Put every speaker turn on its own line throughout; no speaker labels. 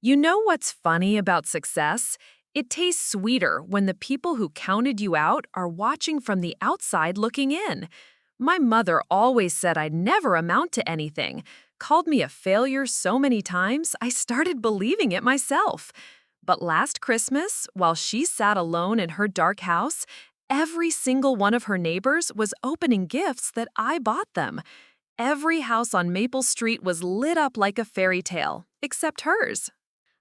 You know what's funny about success? It tastes sweeter when the people who counted you out are watching from the outside looking in. My mother always said I'd never amount to anything, called me a failure so many times I started believing it myself. But last Christmas, while she sat alone in her dark house, every single one of her neighbors was opening gifts that I bought them. Every house on Maple Street was lit up like a fairy tale, except hers.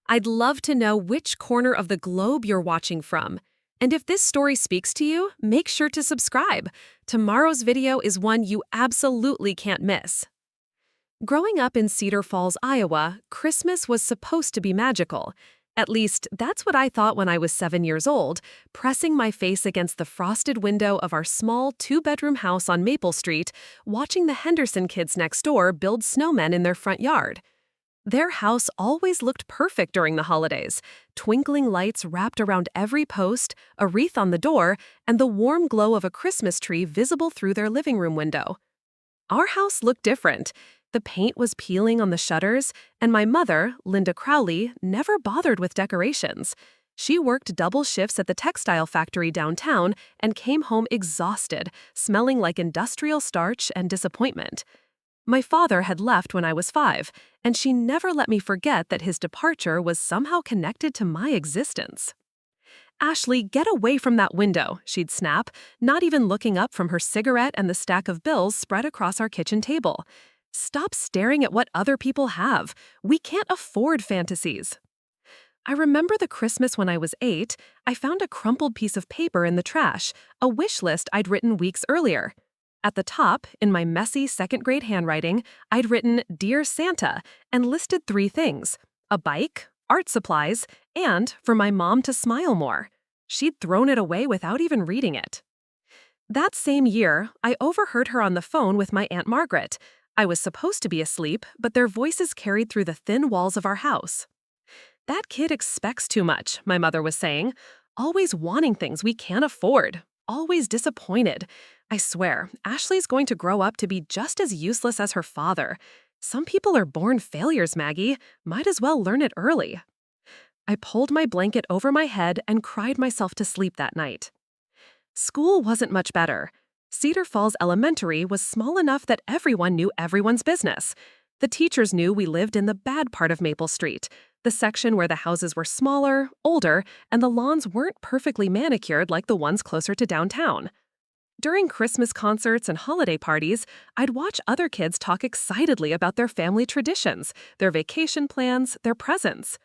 I'd love to know which corner of the globe you're watching from. And if this story speaks to you, make sure to subscribe. Tomorrow's video is one you absolutely can't miss. Growing up in Cedar Falls, Iowa, Christmas was supposed to be magical. At least, that's what I thought when I was 7 years old, pressing my face against the frosted window of our small two-bedroom house on Maple Street, watching the Henderson kids next door build snowmen in their front yard. Their house always looked perfect during the holidays, twinkling lights wrapped around every post, a wreath on the door, and the warm glow of a Christmas tree visible through their living room window. Our house looked different. The paint was peeling on the shutters, and my mother, Linda Crowley, never bothered with decorations. She worked double shifts at the textile factory downtown and came home exhausted, smelling like industrial starch and disappointment. My father had left when I was 5, and she never let me forget that his departure was somehow connected to my existence. "Ashley, get away from that window," she'd snap, not even looking up from her cigarette and the stack of bills spread across our kitchen table. "Stop staring at what other people have. We can't afford fantasies." I remember the Christmas when I was 8, I found a crumpled piece of paper in the trash, a wish list I'd written weeks earlier. At the top, in my messy second-grade handwriting, I'd written, "Dear Santa," and listed 3 things: a bike, art supplies, and for my mom to smile more. She'd thrown it away without even reading it. That same year, I overheard her on the phone with my Aunt Margaret. I was supposed to be asleep, but their voices carried through the thin walls of our house. "That kid expects too much," my mother was saying. "Always wanting things we can't afford. Always disappointed. I swear, Ashley's going to grow up to be just as useless as her father. Some people are born failures, Maggie. Might as well learn it early." I pulled my blanket over my head and cried myself to sleep that night. School wasn't much better. Cedar Falls Elementary was small enough that everyone knew everyone's business. The teachers knew we lived in the bad part of Maple Street, the section where the houses were smaller, older, and the lawns weren't perfectly manicured like the ones closer to downtown. During Christmas concerts and holiday parties, I'd watch other kids talk excitedly about their family traditions, their vacation plans, their presents.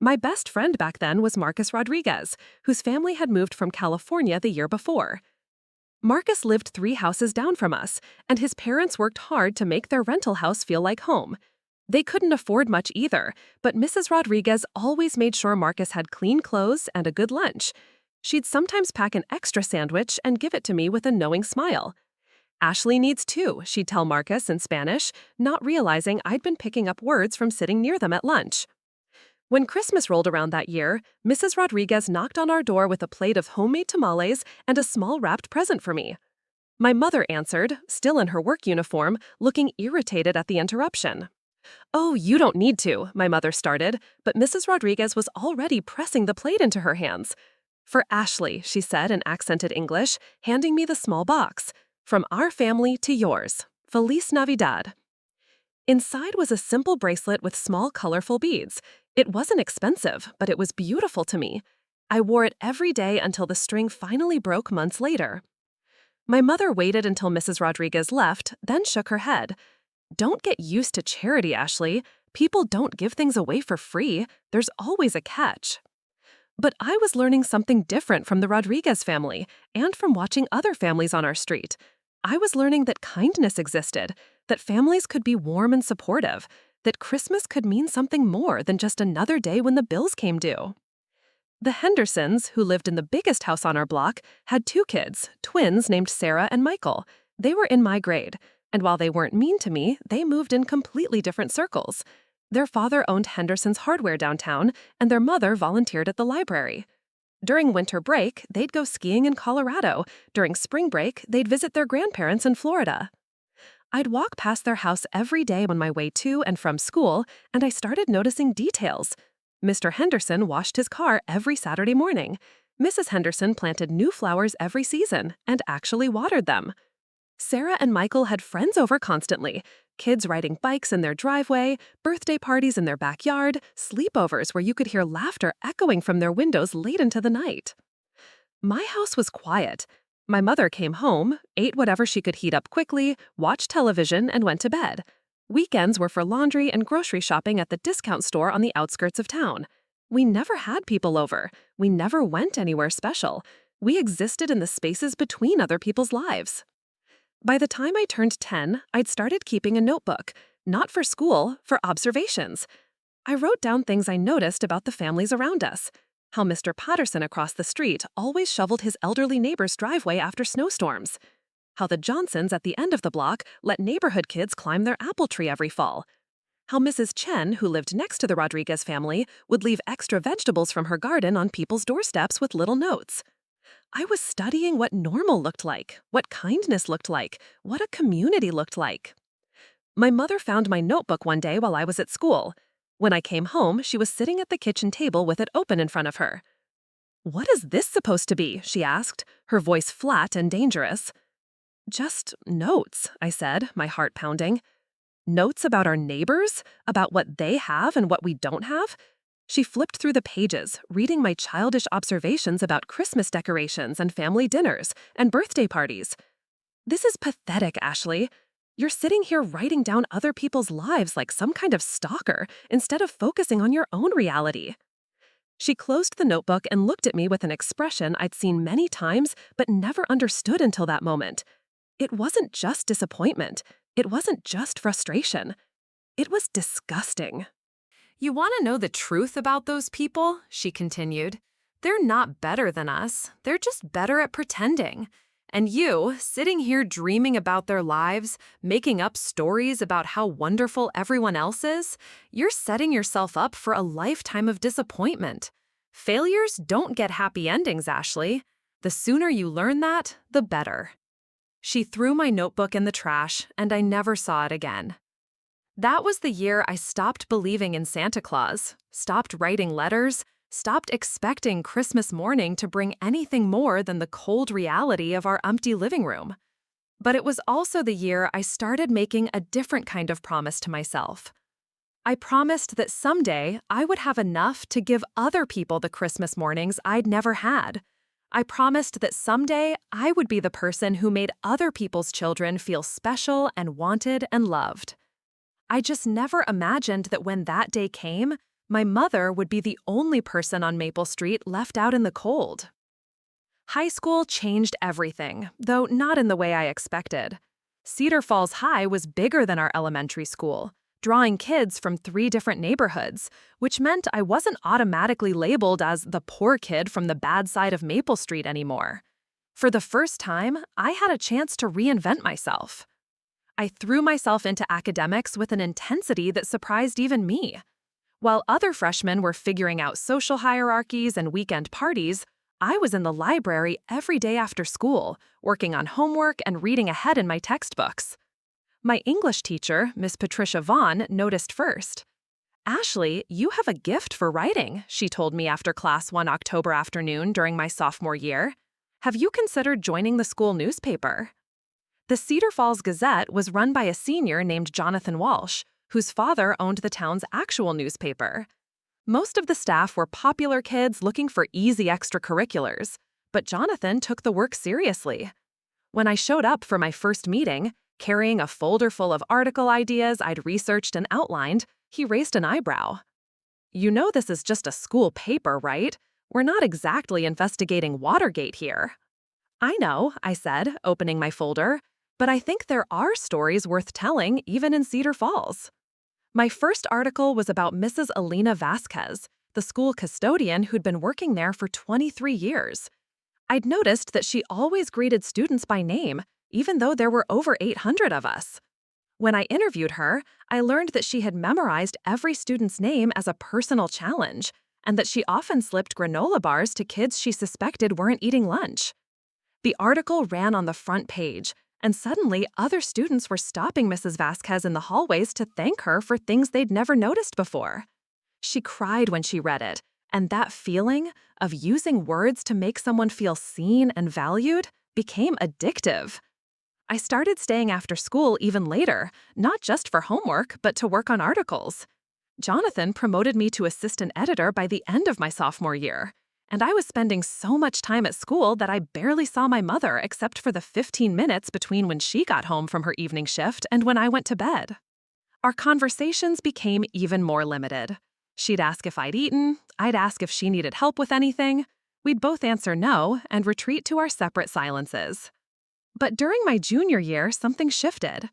My best friend back then was Marcus Rodriguez, whose family had moved from California the year before. Marcus lived 3 houses down from us, and his parents worked hard to make their rental house feel like home. They couldn't afford much either, but Mrs. Rodriguez always made sure Marcus had clean clothes and a good lunch. She'd sometimes pack an extra sandwich and give it to me with a knowing smile. "Ashley needs 2, she'd tell Marcus in Spanish, not realizing I'd been picking up words from sitting near them at lunch. When Christmas rolled around that year, Mrs. Rodriguez knocked on our door with a plate of homemade tamales and a small wrapped present for me. My mother answered, still in her work uniform, looking irritated at the interruption. "Oh, you don't need to," my mother started, but Mrs. Rodriguez was already pressing the plate into her hands. "For Ashley," she said in accented English, handing me the small box. "From our family to yours. Feliz Navidad." Inside was a simple bracelet with small, colorful beads. It wasn't expensive, but it was beautiful to me. I wore it every day until the string finally broke months later. My mother waited until Mrs. Rodriguez left, then shook her head. "Don't get used to charity, Ashley. People don't give things away for free. There's always a catch." But I was learning something different from the Rodriguez family and from watching other families on our street. I was learning that kindness existed, that families could be warm and supportive, that Christmas could mean something more than just another day when the bills came due. The Hendersons, who lived in the biggest house on our block, had 2 kids, twins named Sarah and Michael. They were in my grade, and while they weren't mean to me, they moved in completely different circles. Their father owned Henderson's Hardware downtown, and their mother volunteered at the library. During winter break, they'd go skiing in Colorado. During spring break, they'd visit their grandparents in Florida. I'd walk past their house every day on my way to and from school, and I started noticing details.
Mr. Henderson washed his car every Saturday morning. Mrs. Henderson planted new flowers every season and actually watered them. Sarah and Michael had friends over constantly. Kids riding bikes in their driveway, birthday parties in their backyard, sleepovers where you could hear laughter echoing from their windows late into the night. My house was quiet. My mother came home, ate whatever she could heat up quickly, watched television, and went to bed. Weekends were for laundry and grocery shopping at the discount store on the outskirts of town. We never had people over. We never went anywhere special. We existed in the spaces between other people's lives. By the time I turned 10, I'd started keeping a notebook, not for school, for observations. I wrote down things I noticed about the families around us. How Mr. Patterson across the street always shoveled his elderly neighbor's driveway after snowstorms. How the Johnsons at the end of the block let neighborhood kids climb their apple tree every fall. How Mrs. Chen, who lived next to the Rodriguez family, would leave extra vegetables from her garden on people's doorsteps with little notes. I was studying what normal looked like, what kindness looked like, what a community looked like. My mother found my notebook one day while I was at school. When I came home, she was sitting at the kitchen table with it open in front of her. "What is this supposed to be?" she asked, her voice flat and dangerous. "Just notes," I said, my heart pounding. "Notes about our neighbors? About what they have and what we don't have?" She flipped through the pages, reading my childish observations about Christmas decorations and family dinners and birthday parties. "This is pathetic, Ashley. You're sitting here writing down other people's lives like some kind of stalker instead of focusing on your own reality." She closed the notebook and looked at me with an expression I'd seen many times but never understood until that moment. It wasn't just disappointment. It wasn't just frustration. It was disgusting.
You want to know the truth about those people? She continued. They're not better than us. They're just better at pretending. And you, sitting here dreaming about their lives, making up stories about how wonderful everyone else is, you're setting yourself up for a lifetime of disappointment. Failures don't get happy endings, Ashley. The sooner you learn that, the better. She threw my notebook in the trash, and I never saw it again. That was the year I stopped believing in Santa Claus, stopped writing letters, stopped expecting Christmas morning to bring anything more than the cold reality of our empty living room. But it was also the year I started making a different kind of promise to myself. I promised that someday I would have enough to give other people the Christmas mornings I'd never had. I promised that someday I would be the person who made other people's children feel special and wanted and loved. I just never imagined that when that day came, my mother would be the only person on Maple Street left out in the cold. High school changed everything, though not in the way I expected. Cedar Falls High was bigger than our elementary school, drawing kids from 3 different neighborhoods, which meant I wasn't automatically labeled as the poor kid from the bad side of Maple Street anymore. For the first time, I had a chance to reinvent myself. I threw myself into academics with an intensity that surprised even me. While other freshmen were figuring out social hierarchies and weekend parties, I was in the library every day after school, working on homework and reading ahead in my textbooks. My English teacher, Miss Patricia Vaughn, noticed first. "Ashley, you have a gift for writing," she told me after class one October afternoon during my sophomore year. "Have you considered joining the school newspaper?" The Cedar Falls Gazette was run by a senior named Jonathan Walsh, whose father owned the town's actual newspaper. Most of the staff were popular kids looking for easy extracurriculars, but Jonathan took the work seriously. When I showed up for my first meeting, carrying a folder full of article ideas I'd researched and outlined, he raised an eyebrow. "You know this is just a school paper, right? We're not exactly investigating Watergate here." "I know," I said, opening my folder, "but I think there are stories worth telling even in Cedar Falls." My first article was about Mrs. Alina Vasquez, the school custodian who'd been working there for 23 years. I'd noticed that she always greeted students by name, even though there were over 800 of us. When I interviewed her, I learned that she had memorized every student's name as a personal challenge, and that she often slipped granola bars to kids she suspected weren't eating lunch. The article ran on the front page, and suddenly other students were stopping Mrs. Vasquez in the hallways to thank her for things they'd never noticed before.
She cried when she read it, and that feeling of using words to make someone feel seen and valued became addictive. I started staying after school even later, not just for homework, but to work on articles. Jonathan promoted me to assistant editor by the end of my sophomore year, and I was spending so much time at school that I barely saw my mother except for the 15 minutes between when she got home from her evening shift and when I went to bed. Our conversations became even more limited. She'd ask if I'd eaten, I'd ask if she needed help with anything. We'd both answer no and retreat to our separate silences. But during my junior year, something shifted.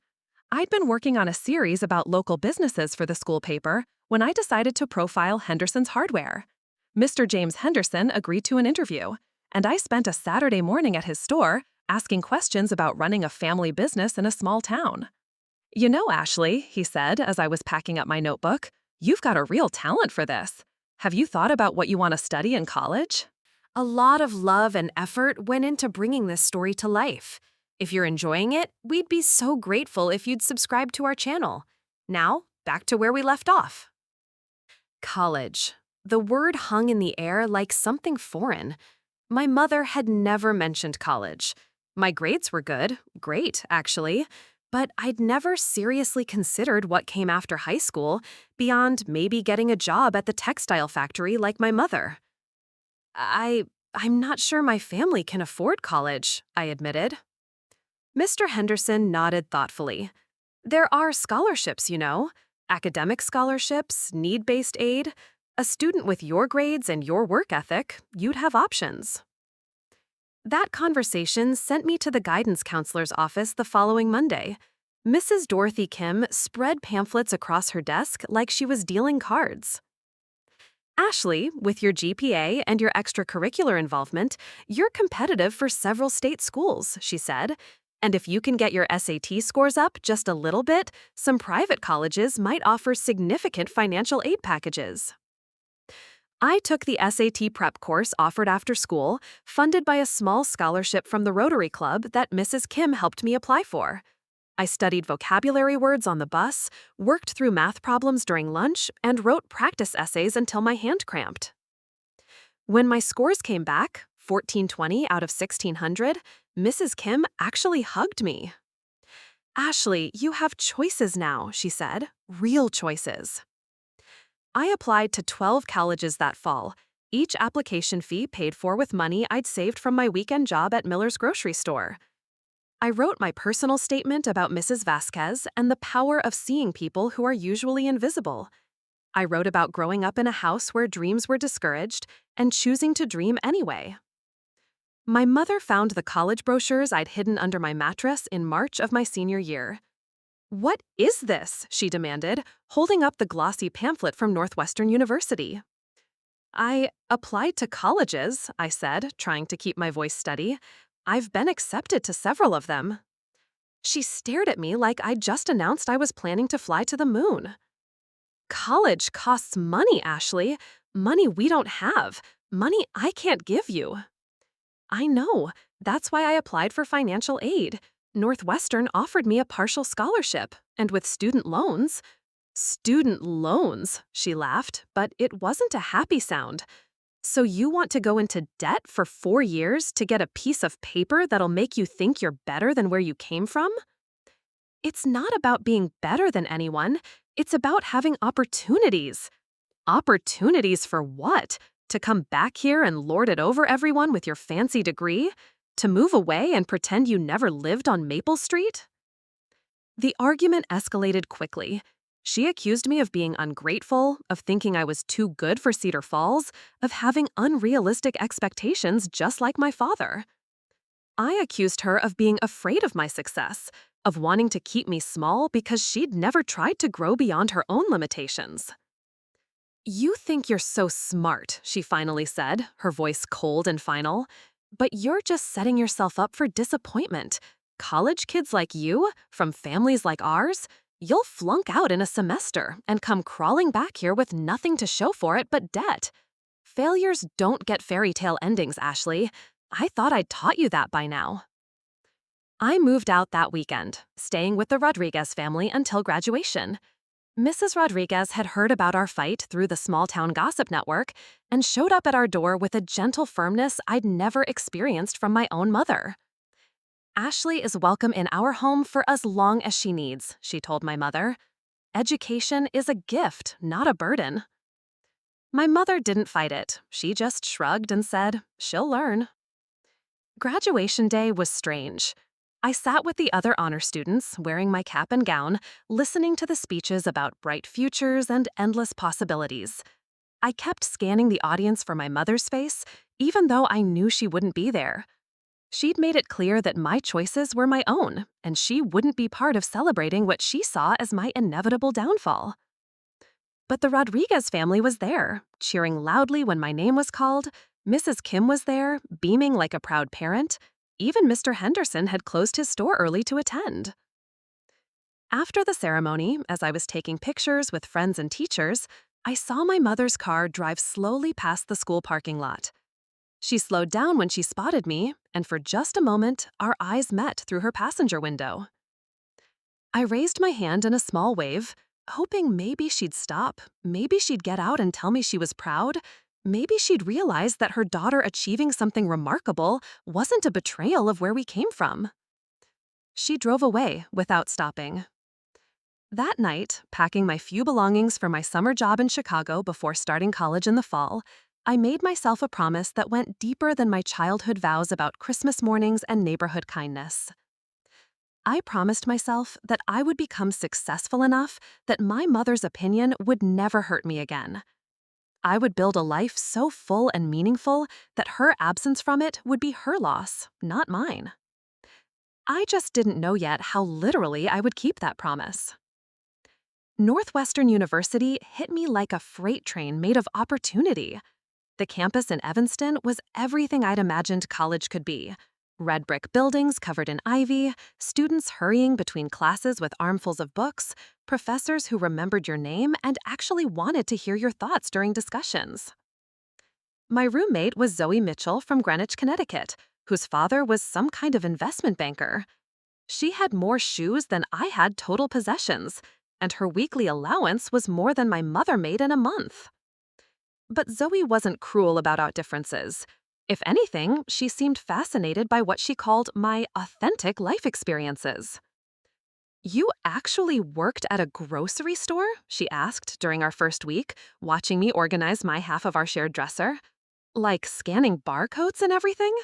I'd been working on a series about local businesses for the school paper when I decided to profile Henderson's hardware. Mr. James Henderson agreed to an interview, and I spent a Saturday morning at his store asking questions about running a family business in a small town. "You know, Ashley," he said as I was packing up my notebook, "you've got a real talent for this. Have you thought about what you want to study in college?"
A lot of love and effort went into bringing this story to life. If you're enjoying it, we'd be so grateful if you'd subscribe to our channel. Now, back to where we left off. College. The word hung in the air like something foreign. My mother had never mentioned college. My grades were good, great, actually, but I'd never seriously considered what came after high school beyond maybe getting a job at the textile factory like my mother. I'm not sure my family can afford college, I admitted. Mr. Henderson nodded thoughtfully. There are scholarships, you know. Academic scholarships, need-based aid. A student with your grades and your work ethic, you'd have options. That conversation sent me to the guidance counselor's office the following Monday. Mrs. Dorothy Kim spread pamphlets across her desk like she was dealing cards. Ashley, with your GPA and your extracurricular involvement, you're competitive for several state schools, she said. And if you can get your SAT scores up just a little bit, some private colleges might offer significant financial aid packages. I took the SAT prep course offered after school, funded by a small scholarship from the Rotary Club that Mrs. Kim helped me apply for. I studied vocabulary words on the bus, worked through math problems during lunch, and wrote practice essays until my hand cramped. When my scores came back, 1420 out of 1600, Mrs. Kim actually hugged me. "Ashley, you have choices now," she said, "real choices." I applied to 12 colleges that fall, each application fee paid for with money I'd saved from my weekend job at Miller's grocery store. I wrote my personal statement about Mrs. Vasquez and the power of seeing people who are usually invisible. I wrote about growing up in a house where dreams were discouraged and choosing to dream anyway. My mother found the college brochures I'd hidden under my mattress in March of my senior year. "What is this?" she demanded, holding up the glossy pamphlet from Northwestern University. "I applied to colleges," I said, trying to keep my voice steady. "I've been accepted to several of them." She stared at me like I'd just announced I was planning to fly to the moon. "College costs money, Ashley. Money we don't have. Money I can't give you." "I know. That's why I applied for financial aid. Northwestern offered me a partial scholarship, and with student loans." "Student loans," she laughed, but it wasn't a happy sound. "So you want to go into debt for 4 years to get a piece of paper that'll make you think you're better than where you came from?" "It's not about being better than anyone. It's about having opportunities." "Opportunities for what? To come back here and lord it over everyone with your fancy degree? To move away and pretend you never lived on Maple Street?" The argument escalated quickly. She accused me of being ungrateful, of thinking I was too good for Cedar Falls, of having unrealistic expectations just like my father. I accused her of being afraid of my success, of wanting to keep me small because she'd never tried to grow beyond her own limitations. "You think you're so smart," she finally said, her voice cold and final. "But you're just setting yourself up for disappointment. College kids like you, from families like ours, you'll flunk out in a semester and come crawling back here with nothing to show for it but debt. Failures don't get fairy tale endings, Ashley. I thought I'd taught you that by now." I moved out that weekend, staying with the Rodriguez family until graduation.
Mrs. Rodriguez had heard about our fight through the small town gossip network and showed up at our door with a gentle firmness I'd never experienced from my own mother. Ashley is welcome in our home for as long as she needs, she told my mother. Education is a gift, not a burden. My mother didn't fight it. She just shrugged and said, she'll learn. Graduation day was strange. I sat with the other honor students, wearing my cap and gown, listening to the speeches about bright futures and endless possibilities. I kept scanning the audience for my mother's face, even though I knew she wouldn't be there. She'd made it clear that my choices were my own, and she wouldn't be part of celebrating what she saw as my inevitable downfall. But the Rodriguez family was there, cheering loudly when my name was called. Mrs. Kim was there, beaming like a proud parent. Even Mr. Henderson had closed his store early to attend. After the ceremony, as I was taking pictures with friends and teachers, I saw my mother's car drive slowly past the school parking lot. She slowed down when she spotted me, and for just a moment, our eyes met through her passenger window. I raised my hand in a small wave, hoping maybe she'd stop, maybe she'd get out and tell me she was proud, maybe she'd realize that her daughter achieving something remarkable wasn't a betrayal of where we came from. She drove away without stopping. That night, packing my few belongings for my summer job in Chicago before starting college in the fall, I made myself a promise that went deeper than my childhood vows about Christmas mornings and neighborhood kindness. I promised myself that I would become successful enough that my mother's opinion would never hurt me again. I would build a life so full and meaningful that her absence from it would be her loss, not mine. I just didn't know yet how literally I would keep that promise. Northwestern University hit me like a freight train made of opportunity. The campus in Evanston was everything I'd imagined college could be. Red brick buildings covered in ivy, students hurrying between classes with armfuls of books, professors who remembered your name and actually wanted to hear your thoughts during discussions. My roommate was Zoe Mitchell from Greenwich, Connecticut, whose father was some kind of investment banker. She had more shoes than I had total possessions, and her weekly allowance was more than my mother made in a month. But Zoe wasn't cruel about our differences. If anything, she seemed fascinated by what she called my authentic life experiences. "You actually worked at a grocery store?" she asked during our first week, watching me organize my half of our shared dresser. "Like scanning barcodes and everything?"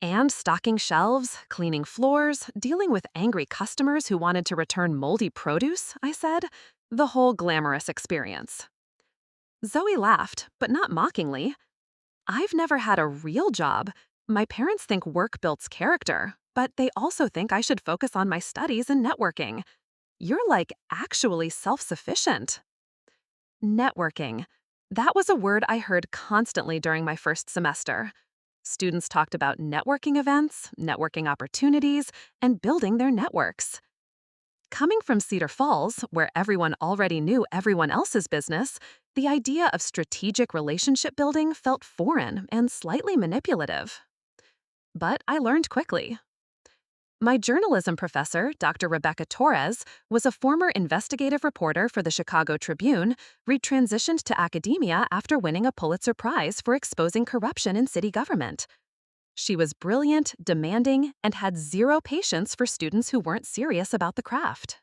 "And stocking shelves, cleaning floors, dealing with angry customers who wanted to return moldy produce," I said. "The whole glamorous experience." Zoe laughed, but not mockingly. "I've never had a real job. My parents think work builds character, but they also think I should focus on my studies and networking. You're like actually self-sufficient." Networking. That was a word I heard constantly during my first semester. Students talked about networking events, networking opportunities, and building their networks. Coming from Cedar Falls, where everyone already knew everyone else's business, the idea of strategic relationship building felt foreign and slightly manipulative. But I learned quickly. My journalism professor, Dr. Rebecca Torres, was a former investigative reporter for the Chicago Tribune, retransitioned to academia after winning a Pulitzer Prize for exposing corruption in city government. She was brilliant, demanding, and had zero patience for students who weren't serious about the craft.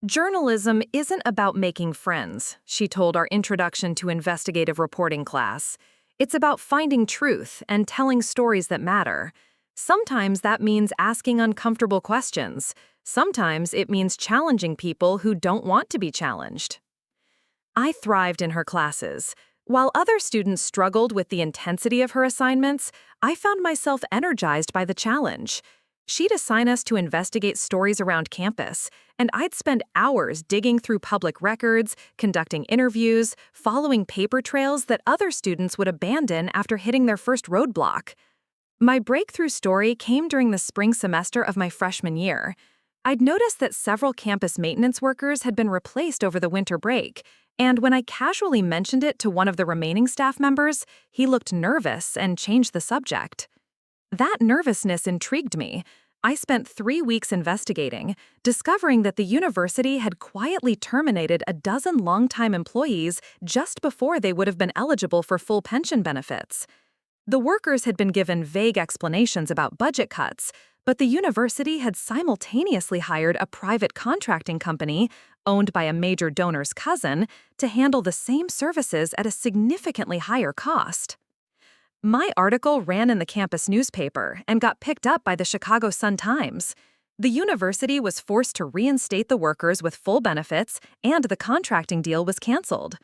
Journalism isn't about making friends, she told our Introduction to Investigative Reporting class. It's about finding truth and telling stories that matter. Sometimes that means asking uncomfortable questions. Sometimes it means challenging people who don't want to be challenged. I thrived in her classes. While other students struggled with the intensity of her assignments, I found myself energized by the challenge. She'd assign us to investigate stories around campus, and I'd spend hours digging through public records, conducting interviews, following paper trails that other students would abandon after hitting their first roadblock. My breakthrough story came during the spring semester of my freshman year. I'd noticed that several campus maintenance workers had been replaced over the winter break, and when I casually mentioned it to one of the remaining staff members, he looked nervous and changed the subject. That nervousness intrigued me.
I spent 3 weeks investigating, discovering that the university had quietly terminated a dozen longtime employees just before they would have been eligible for full pension benefits. The workers had been given vague explanations about budget cuts, but the university had simultaneously hired a private contracting company, owned by a major donor's cousin, to handle the same services at a significantly higher cost. My article ran in the campus newspaper and got picked up by the Chicago Sun-Times. The university was forced to reinstate the workers with full benefits, and the contracting deal was canceled.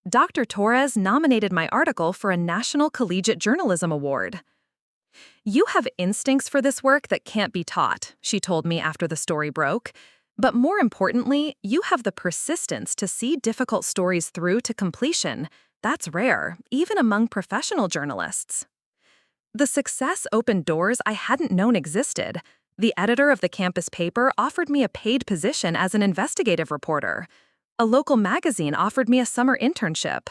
Dr. Torres nominated my article for a National Collegiate Journalism Award. "You have instincts for this work that can't be taught," she told me after the story broke. "But more importantly, you have the persistence to see difficult stories through to completion. That's rare, even among professional journalists." The success opened doors I hadn't known existed. The editor of the campus paper offered me a paid position as an investigative reporter. A local magazine offered me a summer internship.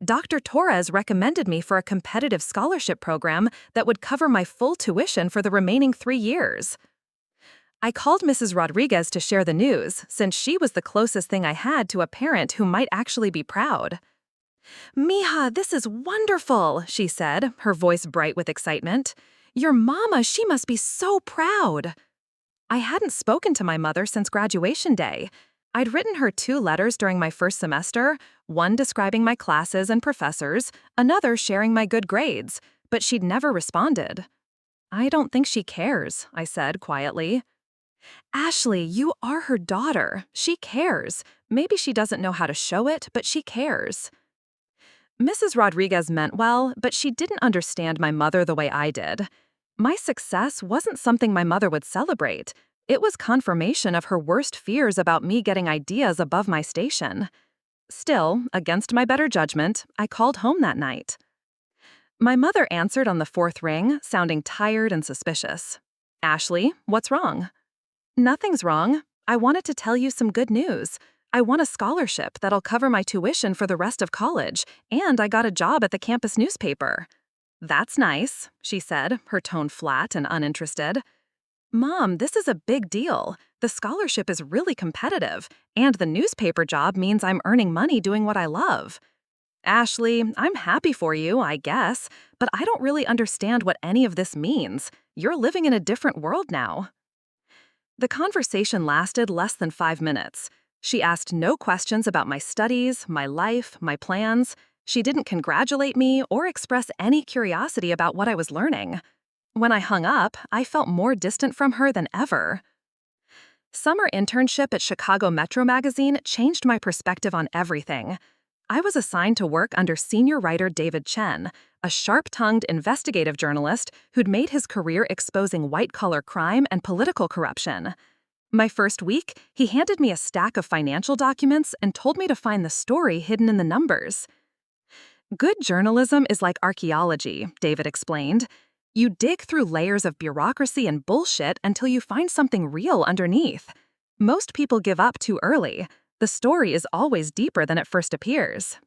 Dr. Torres recommended me for a competitive scholarship program that would cover my full tuition for the remaining 3 years. I called Mrs. Rodriguez to share the news, since she was the closest thing I had to a parent who might actually be proud. "Mija, this is wonderful," she said, her voice bright with excitement. "Your mama, she must be so proud." I hadn't spoken to my mother since graduation day. I'd written her 2 letters during my first semester, one describing my classes and professors, another sharing my good grades, but she'd never responded. "I don't think she cares," I said quietly. "Ashley, you are her daughter. She cares. Maybe she doesn't know how to show it, but she cares." Mrs. Rodriguez meant well, but she didn't understand my mother the way I did. My success wasn't something my mother would celebrate. It was confirmation of her worst fears about me getting ideas above my station. Still, against my better judgment, I called home that night. My mother answered on the 4th ring, sounding tired and suspicious. "Ashley, what's wrong?" "Nothing's wrong. I wanted to tell you some good news. I won a scholarship that'll cover my tuition for the rest of college, and I got a job at the campus newspaper." "That's nice," she said, her tone flat and uninterested. "Mom, this is a big deal. The scholarship is really competitive, and the newspaper job means I'm earning money doing what I love." "Ashley, I'm happy for you, I guess, but I don't really understand what any of this means. You're living in a different world now." The conversation lasted less than 5 minutes. She asked no questions about my studies, my life, my plans. She didn't congratulate me or express any curiosity about what I was learning. When I hung up, I felt more distant from her than ever. Summer internship at Chicago Metro magazine changed my perspective on everything. I was assigned to work under senior writer David Chen, a sharp-tongued investigative journalist who'd made his career exposing white-collar crime and political corruption. My first week, he handed me a stack of financial documents and told me to find the story hidden in the numbers. "Good journalism is like archaeology," David explained. "You dig through layers of bureaucracy and bullshit until you find something real underneath. Most people give up too early. The story is always deeper than it first appears."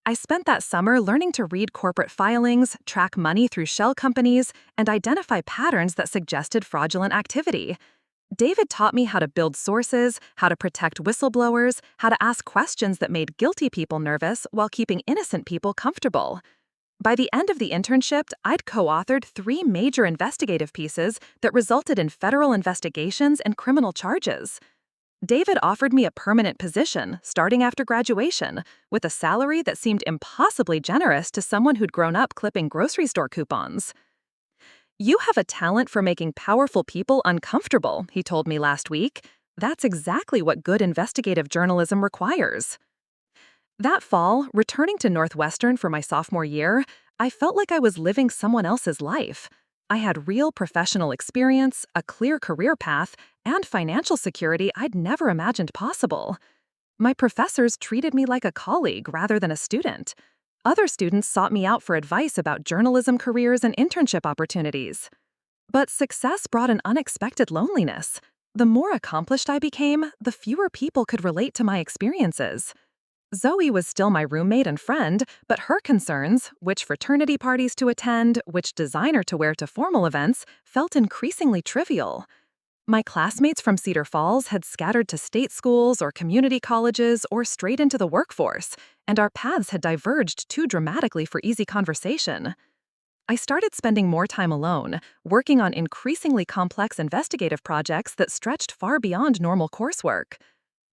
I spent that summer learning to read corporate filings, track money through shell companies, and identify patterns that suggested fraudulent activity. David taught me how to build sources, how to protect whistleblowers, how to ask questions that made guilty people nervous while keeping innocent people comfortable. By the end of the internship, I'd co-authored 3 major investigative pieces that resulted in federal investigations and criminal charges. David offered me a permanent position, starting after graduation, with a salary that seemed impossibly generous to someone who'd grown up clipping grocery store coupons. "You have a talent for making powerful people uncomfortable," he told me last week. "That's exactly what good investigative journalism requires." That fall, returning to Northwestern for my sophomore year, I felt like I was living someone else's life. I had real professional experience, a clear career path, and financial security I'd never imagined possible. My professors treated me like a colleague rather than a student. Other students sought me out for advice about journalism careers and internship opportunities. But success brought an unexpected loneliness. The more accomplished I became, the fewer people could relate to my experiences. Zoe was still my roommate and friend, but her concerns, which fraternity parties to attend, which designer to wear to formal events, felt increasingly trivial. My classmates from Cedar Falls had scattered to state schools or community colleges or straight into the workforce, and our paths had diverged too dramatically for easy conversation. I started spending more time alone, working on increasingly complex investigative projects that stretched far beyond normal coursework.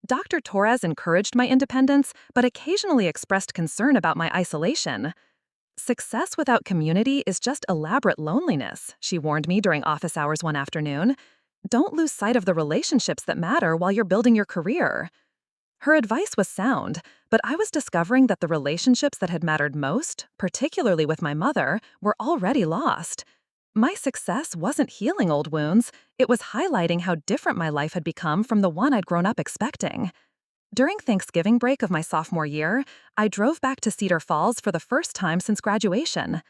Dr. Torres encouraged my independence, but occasionally expressed concern about my isolation. Success without community is just elaborate loneliness, she warned me during office hours one afternoon. Don't lose sight of the relationships that matter while you're building your career. Her advice was sound, but I was discovering that the relationships that had mattered most, particularly with my mother, were already lost. My success wasn't healing old wounds, it was highlighting how different my life had become from the one I'd grown up expecting. During Thanksgiving break of my sophomore year, I drove back to Cedar Falls for the first time since graduation.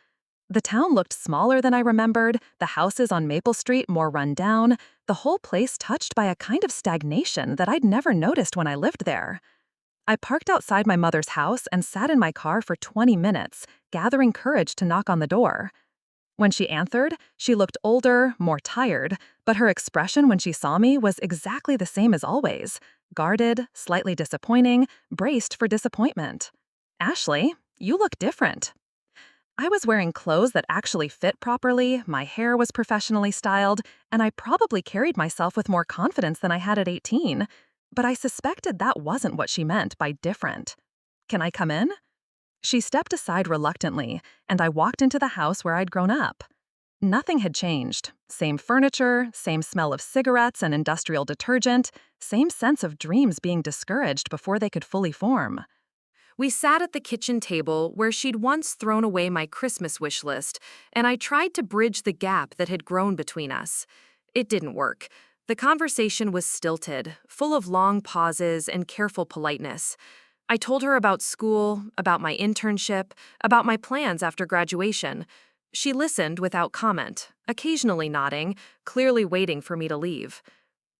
The town looked smaller than I remembered, the houses on Maple Street more run down, the whole place touched by a kind of stagnation that I'd never noticed when I lived there. I parked outside my mother's house and sat in my car for 20 minutes, gathering courage to knock on the door. When she answered, she looked older, more tired, but her expression when she saw me was exactly the same as always: guarded, slightly disappointing, braced for disappointment. "Ashley, you look different." I was wearing clothes that actually fit properly, my hair was professionally styled, and I probably carried myself with more confidence than I had at 18. But I suspected that wasn't what she meant by different. "Can I come in?" She stepped aside reluctantly, and I walked into the house where I'd grown up. Nothing had changed. Same furniture, same smell of cigarettes and industrial detergent, same sense of dreams being discouraged before they could fully form.
We sat at the kitchen table where she'd once thrown away my Christmas wish list, and I tried to bridge the gap that had grown between us. It didn't work. The conversation was stilted, full of long pauses and careful politeness. I told her about school, about my internship, about my plans after graduation. She listened without comment, occasionally nodding, clearly waiting for me to leave.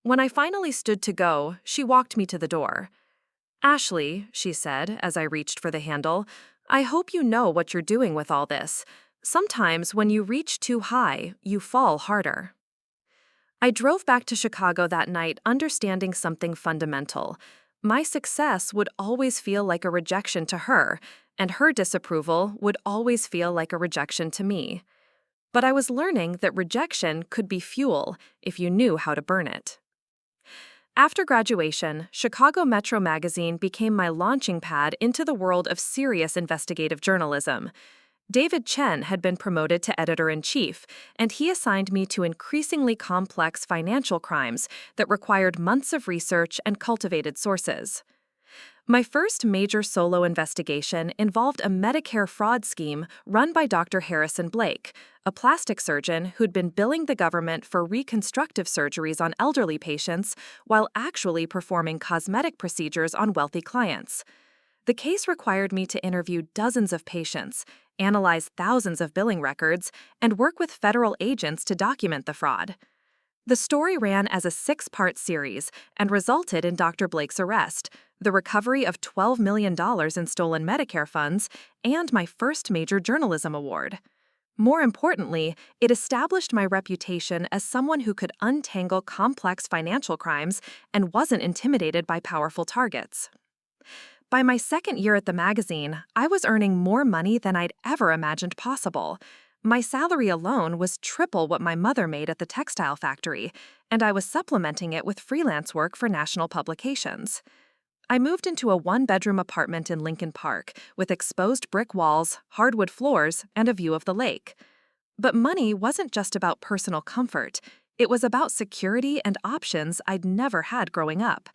When I finally stood to go, she walked me to the door. "Ashley," she said as I reached for the handle, "I hope you know what you're doing with all this. Sometimes when you reach too high, you fall harder." I drove back to Chicago that night understanding something fundamental. My success would always feel like a rejection to her, and her disapproval would always feel like a rejection to me. But I was learning that rejection could be fuel if you knew how to burn it. After graduation, Chicago Metro magazine became my launching pad into the world of serious investigative journalism. David Chen had been promoted to editor-in-chief, and he assigned me to increasingly complex financial crimes that required months of research and cultivated sources. My first major solo investigation involved a Medicare fraud scheme run by Dr. Harrison Blake, a plastic surgeon who'd been billing the government for reconstructive surgeries on elderly patients while actually performing cosmetic procedures on wealthy clients. The case required me to interview dozens of patients, analyze thousands of billing records, and work with federal agents to document the fraud. The story ran as a 6-part series and resulted in Dr. Blake's arrest, the recovery of $12 million in stolen Medicare funds, and my first major journalism award. More importantly, it established my reputation as someone who could untangle complex financial crimes and wasn't intimidated by powerful targets. By my second year at the magazine, I was earning more money than I'd ever imagined possible. My salary alone was triple what my mother made at the textile factory, and I was supplementing it with freelance work for national publications. I moved into a 1-bedroom apartment in Lincoln Park with exposed brick walls, hardwood floors, and a view of the lake. But money wasn't just about personal comfort. It was about security and options I'd never had growing up.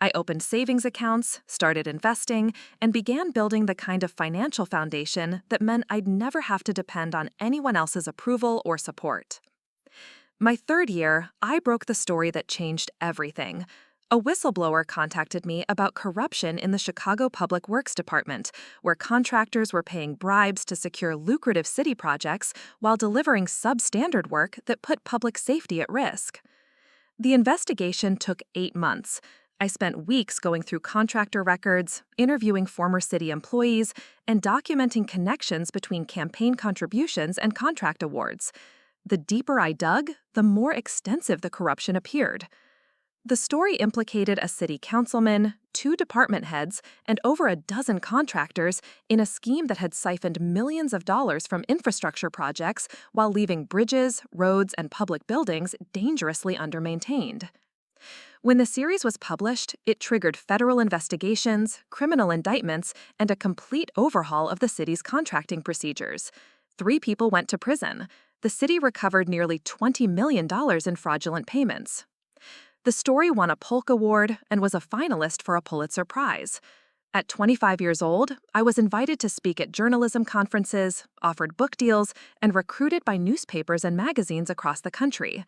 I opened savings accounts, started investing, and began building the kind of financial foundation that meant I'd never have to depend on anyone else's approval or support. My third year, I broke the story that changed everything. A whistleblower contacted me about corruption in the Chicago Public Works Department, where contractors were paying bribes to secure lucrative city projects while delivering substandard work that put public safety at risk. The investigation took 8 months. I spent weeks going through contractor records, interviewing former city employees, and documenting connections between campaign contributions and contract awards. The deeper I dug, the more extensive the corruption appeared. The story implicated a city councilman, 2 department heads, and over a dozen contractors in a scheme that had siphoned millions of dollars from infrastructure projects while leaving bridges, roads, and public buildings dangerously undermaintained. When the series was published, it triggered federal investigations, criminal indictments, and a complete overhaul of the city's contracting procedures. 3 people went to prison. The city recovered nearly $20 million in fraudulent payments. The story won a Polk Award and was a finalist for a Pulitzer Prize. At 25 years old, I was invited to speak at journalism conferences, offered book deals, and recruited by newspapers and magazines across the country.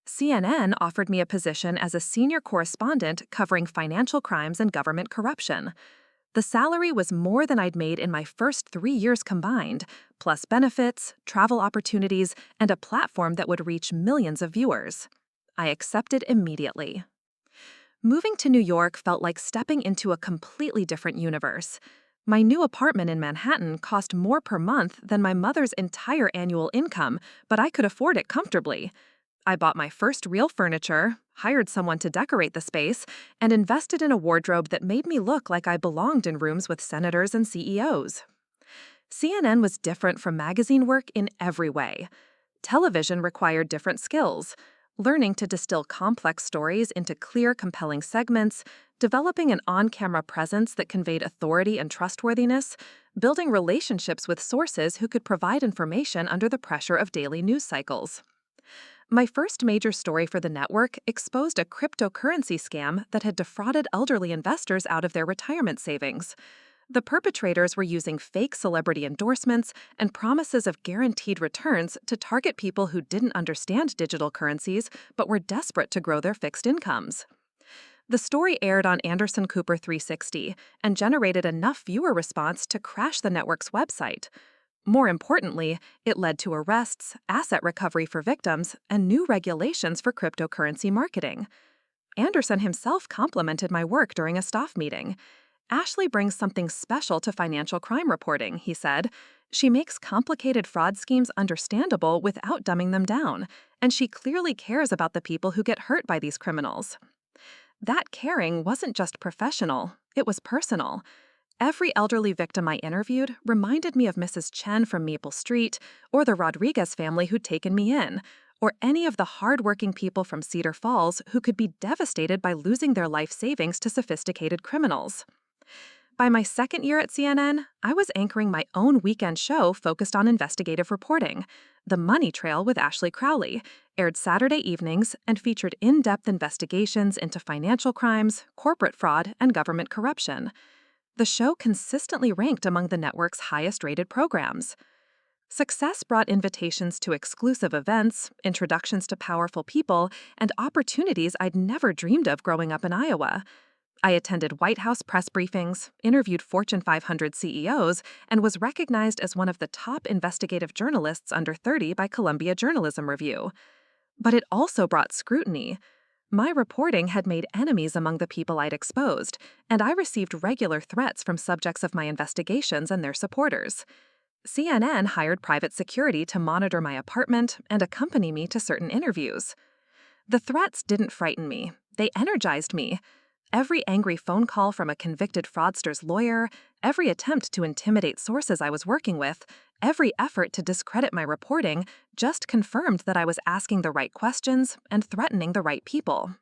CNN offered me a position as a senior correspondent covering financial crimes and government corruption. The salary was more than I'd made in my first 3 years combined, plus benefits, travel opportunities, and a platform that would reach millions of viewers. I accepted immediately. Moving to New York felt like stepping into a completely different universe. My new apartment in Manhattan cost more per month than my mother's entire annual income, but I could afford it comfortably. I bought my first real furniture, hired someone to decorate the space, and invested in a wardrobe that made me look like I belonged in rooms with senators and CEOs. CNN was different from magazine work in every way. Television required different skills. Learning to distill complex stories into clear, compelling segments, developing an on-camera presence that conveyed authority and trustworthiness, building relationships with sources who could provide information under the pressure of daily news cycles. My first major story for the network exposed a cryptocurrency scam that had defrauded elderly investors out of their retirement savings. The perpetrators were using fake celebrity endorsements and promises of guaranteed returns to target people who didn't understand digital currencies but were desperate to grow their fixed incomes. The story aired on Anderson Cooper 360 and generated enough viewer response to crash the network's website. More importantly, it led to arrests, asset recovery for victims, and new regulations for cryptocurrency marketing. Anderson himself complimented my work during a staff meeting. "Ashley brings something special to financial crime reporting," he said. "She makes complicated fraud schemes understandable without dumbing them down, and she clearly cares about the people who get hurt by these criminals." That caring wasn't just professional, it was personal. Every elderly victim I interviewed reminded me of Mrs. Chen from Maple Street, or the Rodriguez family who'd taken me in, or any of the hard-working people from Cedar Falls who could be devastated by losing their life savings to sophisticated criminals. By my second year at CNN, I was anchoring my own weekend show focused on investigative reporting. The Money Trail with Ashley Crowley aired Saturday evenings and featured in-depth investigations into financial crimes, corporate fraud, and government corruption. The show consistently ranked among the network's highest-rated programs. Success brought invitations to exclusive events, introductions to powerful people, and opportunities I'd never dreamed of growing up in Iowa. I attended White House press briefings, interviewed Fortune 500 CEOs, and was recognized as one of the top investigative journalists under 30 by Columbia Journalism Review. But it also brought scrutiny. My reporting had made enemies among the people I'd exposed, and I received regular threats from subjects of my investigations and their supporters. CNN hired private security to monitor my apartment and accompany me to certain interviews. The threats didn't frighten me, they energized me. Every angry phone call from a convicted fraudster's lawyer, every attempt to intimidate sources I was working with, every effort to discredit my reporting just confirmed that I was asking the right questions and threatening the right people.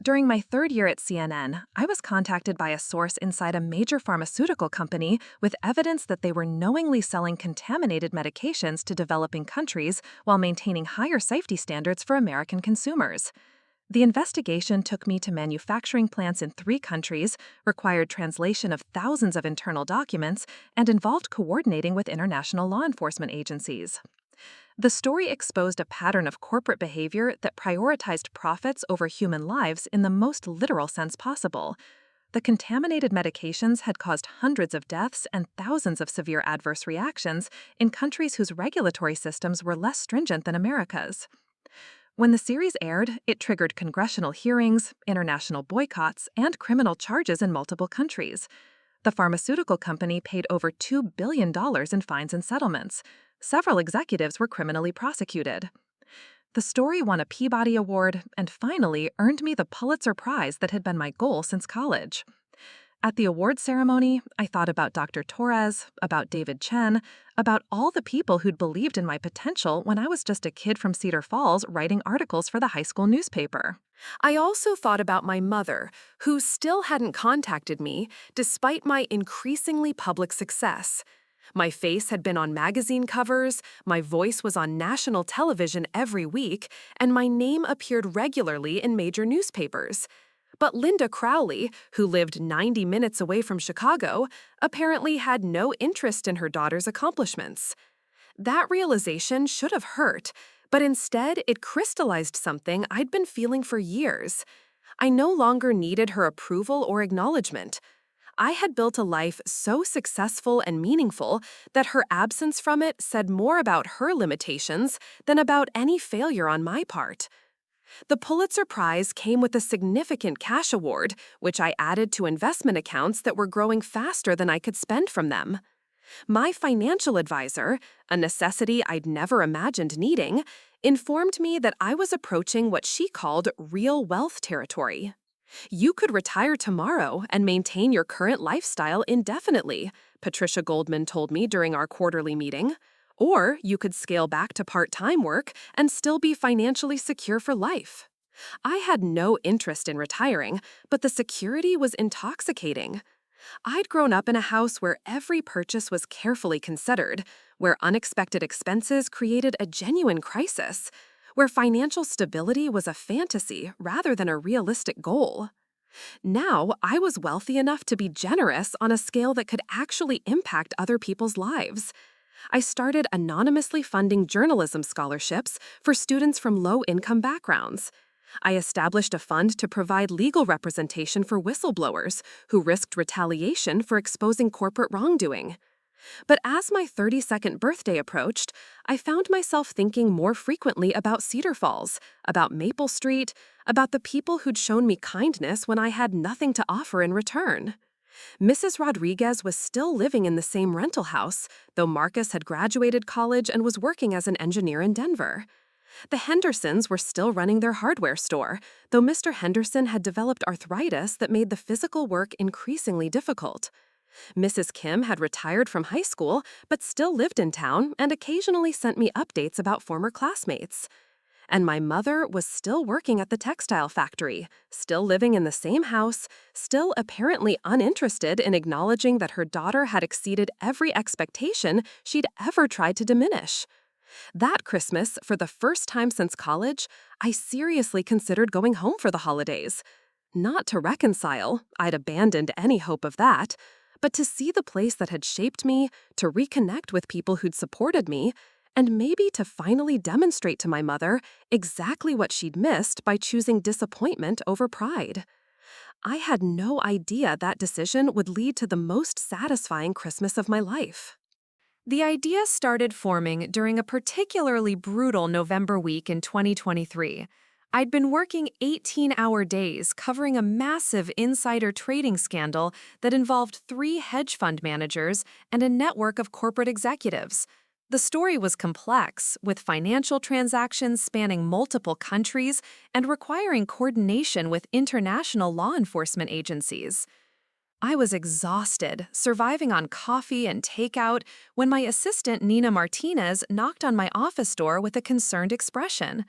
During my third year at CNN, I was contacted by a source inside a major pharmaceutical company with evidence that they were knowingly selling contaminated medications to developing countries while maintaining higher safety standards for American consumers. The investigation took me to manufacturing plants in 3 countries, required translation of thousands of internal documents, and involved coordinating with international law enforcement agencies. The story exposed a pattern of corporate behavior that prioritized profits over human lives in the most literal sense possible. The contaminated medications had caused hundreds of deaths and thousands of severe adverse reactions in countries whose regulatory systems were less stringent than America's.
When the series aired, it triggered congressional hearings, international boycotts, and criminal charges in multiple countries. The pharmaceutical company paid over $2 billion in fines and settlements. Several executives were criminally prosecuted. The story won a Peabody Award and finally earned me the Pulitzer Prize that had been my goal since college. At the award ceremony, I thought about Dr. Torres, about David Chen, about all the people who'd believed in my potential when I was just a kid from Cedar Falls writing articles for the high school newspaper.
I also thought about my mother, who still hadn't contacted me despite my increasingly public success. My face had been on magazine covers, my voice was on national television every week, and my name appeared regularly in major newspapers. But Linda Crowley, who lived 90 minutes away from Chicago, apparently had no interest in her daughter's accomplishments. That realization should have hurt, but instead it crystallized something I'd been feeling for years. I no longer needed her approval or acknowledgement. I had built a life so successful and meaningful that her absence from it said more about her limitations than about any failure on my part. The Pulitzer Prize came with a significant cash award, which I added to investment accounts that were growing faster than I could spend from them. My financial advisor, a necessity I'd never imagined needing, informed me that I was approaching what she called real wealth territory. You could retire tomorrow and maintain your current lifestyle indefinitely, Patricia Goldman told me during our quarterly meeting. Or you could scale back to part-time work and still be financially secure for life. I had no interest in retiring, but the security was intoxicating. I'd grown up in a house where every purchase was carefully considered, where unexpected expenses created a genuine crisis, where financial stability was a fantasy rather than a realistic goal. Now, I was wealthy enough to be generous on a scale that could actually impact other people's lives. I started anonymously funding journalism scholarships for students from low-income backgrounds. I established a fund to provide legal representation for whistleblowers who risked retaliation for exposing corporate wrongdoing. But as my 32nd birthday approached, I found myself thinking more frequently about Cedar Falls, about Maple Street, about the people who'd shown me kindness when I had nothing to offer in return. Mrs. Rodriguez was still living in the same rental house, though Marcus had graduated college and was working as an engineer in Denver. The Hendersons were still running their hardware store, though Mr. Henderson had developed arthritis that made the physical work increasingly difficult. Mrs. Kim had retired from high school, but still lived in town and occasionally sent me updates about former classmates. And my mother was still working at the textile factory, still living in the same house, still apparently uninterested in acknowledging that her daughter had exceeded every expectation she'd ever tried to diminish. That Christmas, for the first time since college, I seriously considered going home for the holidays. Not to reconcile, I'd abandoned any hope of that, but to see the place that had shaped me, to reconnect with people who'd supported me, and maybe to finally demonstrate to my mother exactly what she'd missed by choosing disappointment over pride. I had no idea that decision would lead to the most satisfying Christmas of my life. The idea started forming during a particularly brutal November week in 2023. I'd been working 18-hour days covering a massive insider trading scandal that involved 3 hedge fund managers and a network of corporate executives. The story was complex, with financial transactions spanning multiple countries and requiring coordination with international law enforcement agencies. I was exhausted, surviving on coffee and takeout, when my assistant Nina Martinez knocked on my office door with a concerned expression.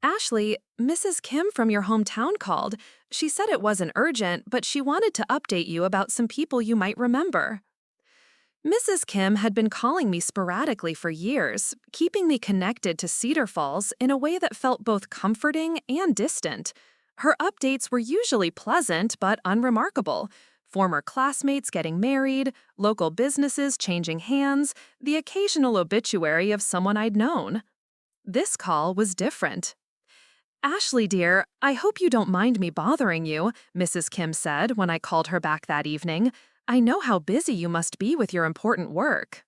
"Ashley, Mrs. Kim from your hometown called. She said it wasn't urgent, but she wanted to update you about some people you might remember." Mrs. Kim had been calling me sporadically for years, keeping me connected to Cedar Falls in a way that felt both comforting and distant. Her updates were usually pleasant but unremarkable. Former classmates getting married, local businesses changing hands, the occasional obituary of someone I'd known. This call was different. "Ashley, dear, I hope you don't mind me bothering you," Mrs. Kim said when I called her back that evening. "I know how busy you must be with your important work."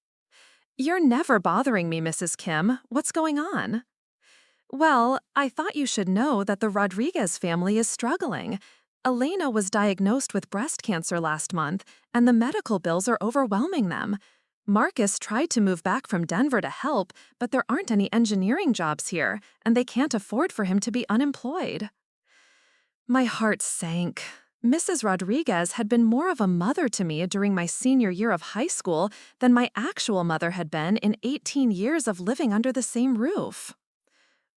"You're never bothering me, Mrs. Kim. What's going on?"
Well, I thought you should know that the Rodriguez family is struggling. Elena was diagnosed with breast cancer last month, and the medical bills are overwhelming them. Marcus tried to move back from Denver to help, but there aren't any engineering jobs here, and they can't afford for him to be unemployed. My heart sank. Mrs. Rodriguez had been more of a mother to me during my senior year of high school than my actual mother had been in 18 years of living under the same roof.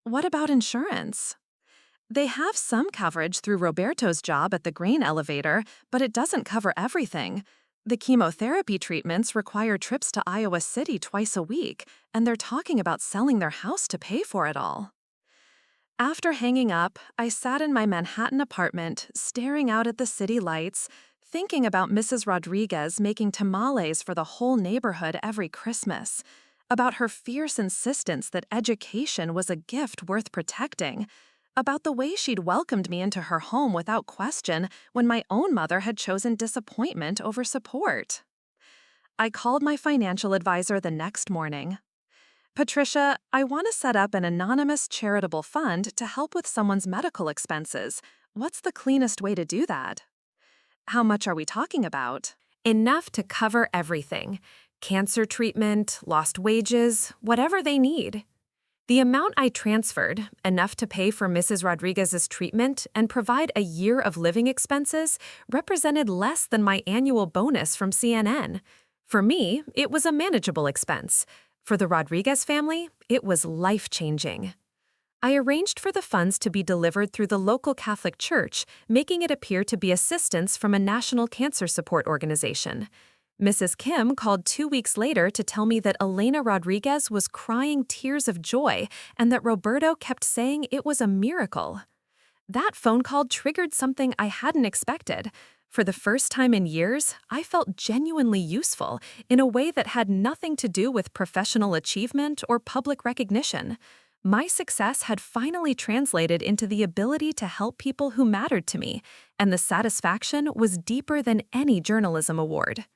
What about insurance? They have some coverage through Roberto's job at the grain elevator, but it doesn't cover everything. The chemotherapy treatments require trips to Iowa City twice a week, and they're talking about selling their house to pay for it all. After hanging up, I sat in my Manhattan apartment, staring out at the city lights, thinking about Mrs. Rodriguez making tamales for the whole neighborhood every Christmas, about her fierce insistence that education was a gift worth protecting, about the way she'd welcomed me into her home without question when my own mother had chosen disappointment over support. I called my financial advisor the next morning. Patricia, I want to set up an anonymous charitable fund to help with someone's medical expenses. What's the cleanest way to do that? How much are we talking about?
Enough to cover everything: cancer treatment, lost wages, whatever they need. The amount I transferred, enough to pay for Mrs. Rodriguez's treatment and provide a year of living expenses, represented less than my annual bonus from CNN. For me, it was a manageable expense. For the Rodriguez family, it was life-changing. I arranged for the funds to be delivered through the local Catholic Church, making it appear to be assistance from a national cancer support organization. Mrs. Kim called 2 weeks later to tell me that Elena Rodriguez was crying tears of joy and that Roberto kept saying it was a miracle. That phone call triggered something I hadn't expected. For the first time in years, I felt genuinely useful in a way that had nothing to do with professional achievement or public recognition. My success had finally translated into the ability to help people who mattered to me, and the satisfaction was deeper than any journalism award.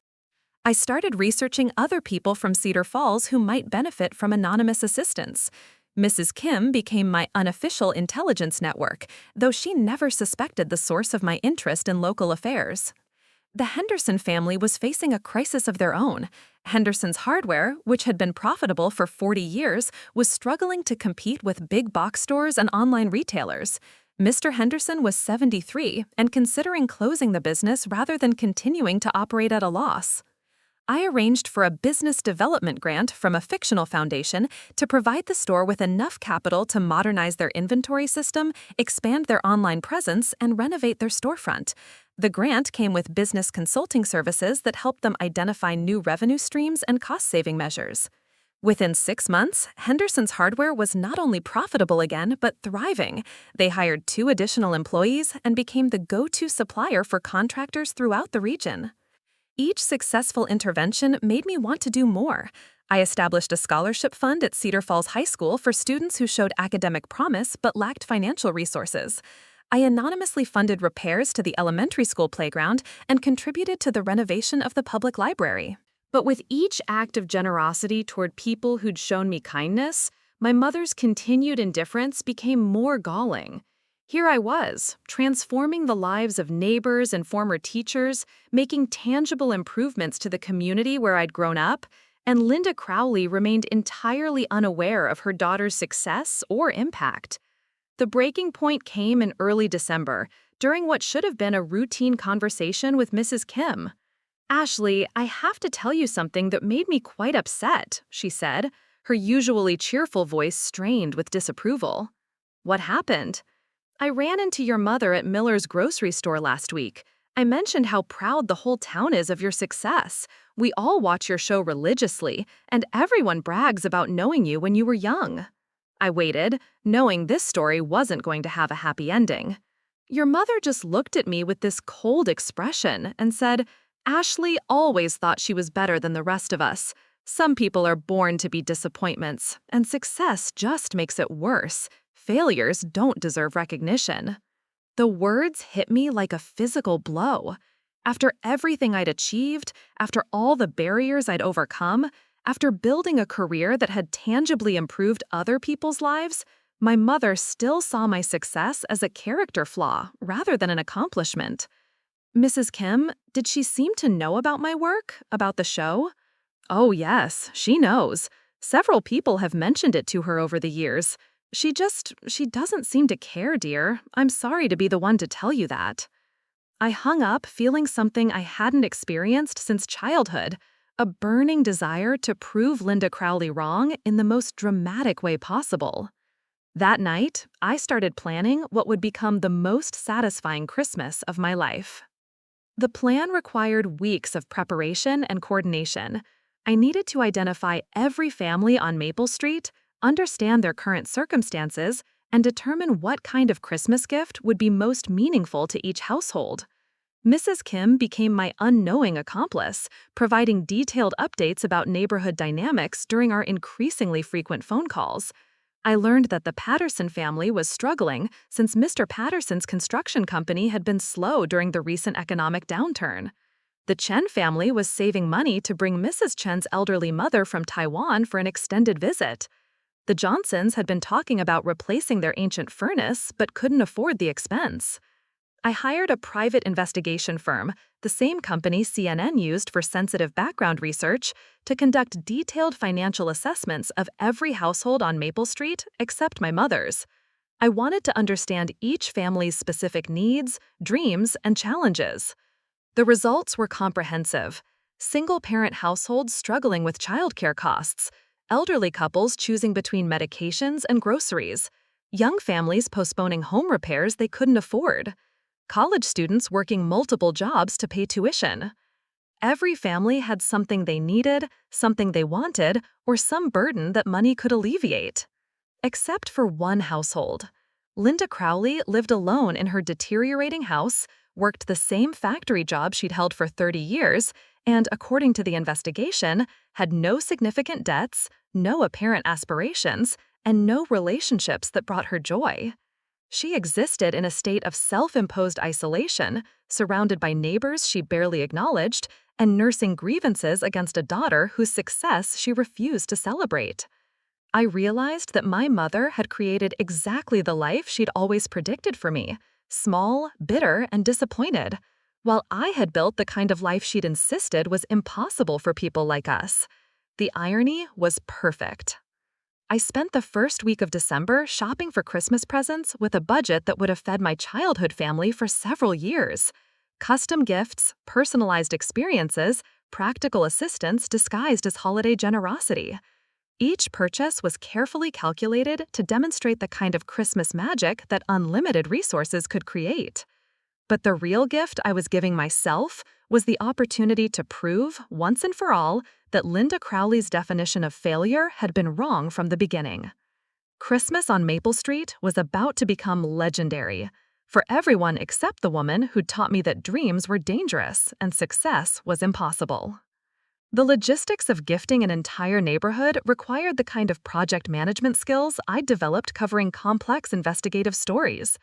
I started researching other people from Cedar Falls who might benefit from anonymous assistance. Mrs. Kim became my unofficial intelligence network, though she never suspected the source of my interest in local affairs. The Henderson family was facing a crisis of their own. Henderson's Hardware, which had been profitable for 40 years, was struggling to compete with big box stores and online retailers. Mr. Henderson was 73 and considering closing the business rather than continuing to operate at a loss. I arranged for a business development grant from a fictional foundation to provide the store with enough capital to modernize their inventory system, expand their online presence, and renovate their storefront. The grant came with business consulting services that helped them identify new revenue streams and cost-saving measures. Within 6 months, Henderson's Hardware was not only profitable again, but thriving. They hired 2 additional employees and became the go-to supplier for contractors throughout the region. Each successful intervention made me want to do more. I established a scholarship fund at Cedar Falls High School for students who showed academic promise but lacked financial resources. I anonymously funded repairs to the elementary school playground and contributed to the renovation of the public library. But with each act of generosity toward people who'd shown me kindness, my mother's continued indifference became more galling. Here I was, transforming the lives of neighbors and former teachers, making tangible improvements to the community where I'd grown up, and Linda Crowley remained entirely unaware of her daughter's success or impact. The breaking point came in early December, during what should have been a routine conversation with Mrs. Kim. "Ashley, I have to tell you something that made me quite upset," she said, her usually cheerful voice strained with disapproval. "What happened?" "I ran into your mother at Miller's grocery store last week. I mentioned how proud the whole town is of your success. We all watch your show religiously, and everyone brags about knowing you when you were young." I waited, knowing this story wasn't going to have a happy ending. Your mother just looked at me with this cold expression and said, "Ashley always thought she was better than the rest of us. Some people are born to be disappointments, and success just makes it worse. Failures don't deserve recognition." The words hit me like a physical blow. After everything I'd achieved, after all the barriers I'd overcome, after building a career that had tangibly improved other people's lives,
My mother still saw my success as a character flaw rather than an accomplishment. Mrs. Kim, did she seem to know about my work, about the show? Oh, yes, she knows. Several people have mentioned it to her over the years. She doesn't seem to care, dear. I'm sorry to be the one to tell you that. I hung up feeling something I hadn't experienced since childhood, a burning desire to prove Linda Crowley wrong in the most dramatic way possible. That night, I started planning what would become the most satisfying Christmas of my life. The plan required weeks of preparation and coordination. I needed to identify every family on Maple Street, understand their current circumstances, and determine what kind of Christmas gift would be most meaningful to each household. Mrs. Kim became my unknowing accomplice, providing detailed updates about neighborhood dynamics during our increasingly frequent phone calls. I learned that the Patterson family was struggling since Mr. Patterson's construction company had been slow during the recent economic downturn. The Chen family was saving money to bring Mrs. Chen's elderly mother from Taiwan for an extended visit. The Johnsons had been talking about replacing their ancient furnace but couldn't afford the expense. I hired a private investigation firm, the same company CNN used for sensitive background research, to conduct detailed financial assessments of every household on Maple Street except my mother's. I wanted to understand each family's specific needs, dreams, and challenges. The results were comprehensive. Single-parent households struggling with childcare costs, elderly couples choosing between medications and groceries, young families postponing home repairs they couldn't afford, college students working multiple jobs to pay tuition. Every family had something they needed, something they wanted, or some burden that money could alleviate. Except for one household. Linda Crowley lived alone in her deteriorating house, worked the same factory job she'd held for 30 years, and, according to the investigation, had no significant debts, no apparent aspirations, and no relationships that brought her joy. She existed in a state of self-imposed isolation, surrounded by neighbors she barely acknowledged, and nursing grievances against a daughter whose success she refused to celebrate. I realized that my mother had created exactly the life she'd always predicted for me, small, bitter, and disappointed, while I had built the kind of life she'd insisted was impossible for people like us. The irony was perfect. I spent the first week of December shopping for Christmas presents with a budget that would have fed my childhood family for several years. Custom gifts, personalized experiences, practical assistance disguised as holiday generosity. Each purchase was carefully calculated to demonstrate the kind of Christmas magic that unlimited resources could create. But the real gift I was giving myself was the opportunity to prove, once and for all, that Linda Crowley's definition of failure had been wrong from the beginning. Christmas on Maple Street was about to become legendary, for everyone except the woman who'd taught me that dreams were dangerous and success was impossible. The logistics of gifting an entire neighborhood required the kind of project management skills I'd developed covering complex investigative stories.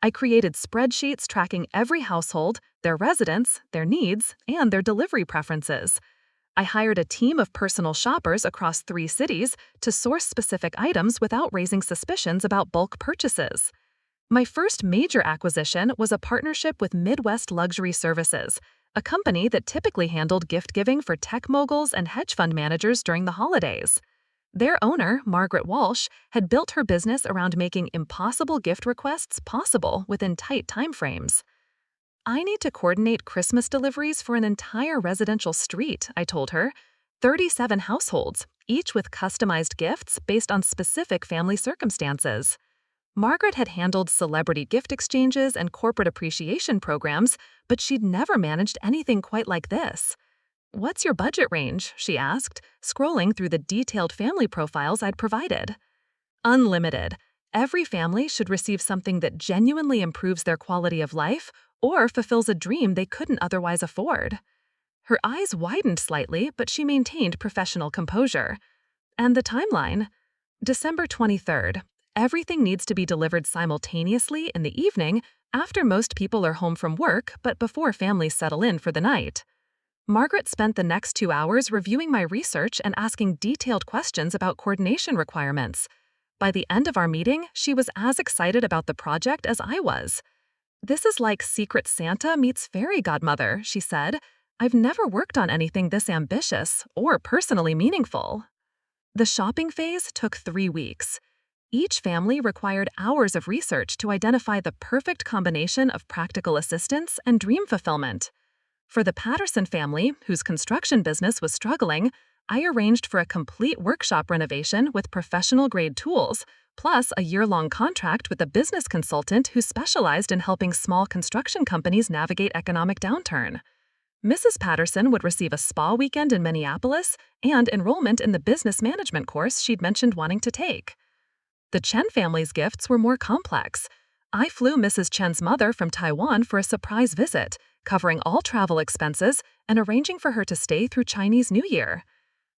I created spreadsheets tracking every household, their residents, their needs, and their delivery preferences. I hired a team of personal shoppers across 3 cities to source specific items without raising suspicions about bulk purchases. My first major acquisition was a partnership with Midwest Luxury Services, a company that typically handled gift-giving for tech moguls and hedge fund managers during the holidays. Their owner, Margaret Walsh, had built her business around making impossible gift requests possible within tight timeframes. I need to coordinate Christmas deliveries for an entire residential street, I told her. 37 households, each with customized gifts based on specific family circumstances. Margaret had handled celebrity gift exchanges and corporate appreciation programs, but she'd never managed anything quite like this. "What's your budget range?" she asked, scrolling through the detailed family profiles I'd provided. Unlimited. Every family should receive something that genuinely improves their quality of life or fulfills a dream they couldn't otherwise afford. Her eyes widened slightly, but she maintained professional composure. And the timeline? December 23rd. Everything needs to be delivered simultaneously in the evening after most people are home from work but before families settle in for the night. Margaret spent the next 2 hours reviewing my research and asking detailed questions about coordination requirements. By the end of our meeting, she was as excited about the project as I was. "This is like Secret Santa meets Fairy Godmother," she said. "I've never worked on anything this ambitious or personally meaningful." The shopping phase took 3 weeks. Each family required hours of research to identify the perfect combination of practical assistance and dream fulfillment. For the Patterson family, whose construction business was struggling, I arranged for a complete workshop renovation with professional-grade tools, plus a year-long contract with a business consultant who specialized in helping small construction companies navigate economic downturn. Mrs. Patterson would receive a spa weekend in Minneapolis and enrollment in the business management course she'd mentioned wanting to take. The Chen family's gifts were more complex. I flew Mrs. Chen's mother from Taiwan for a surprise visit, covering all travel expenses and arranging for her to stay through Chinese New Year.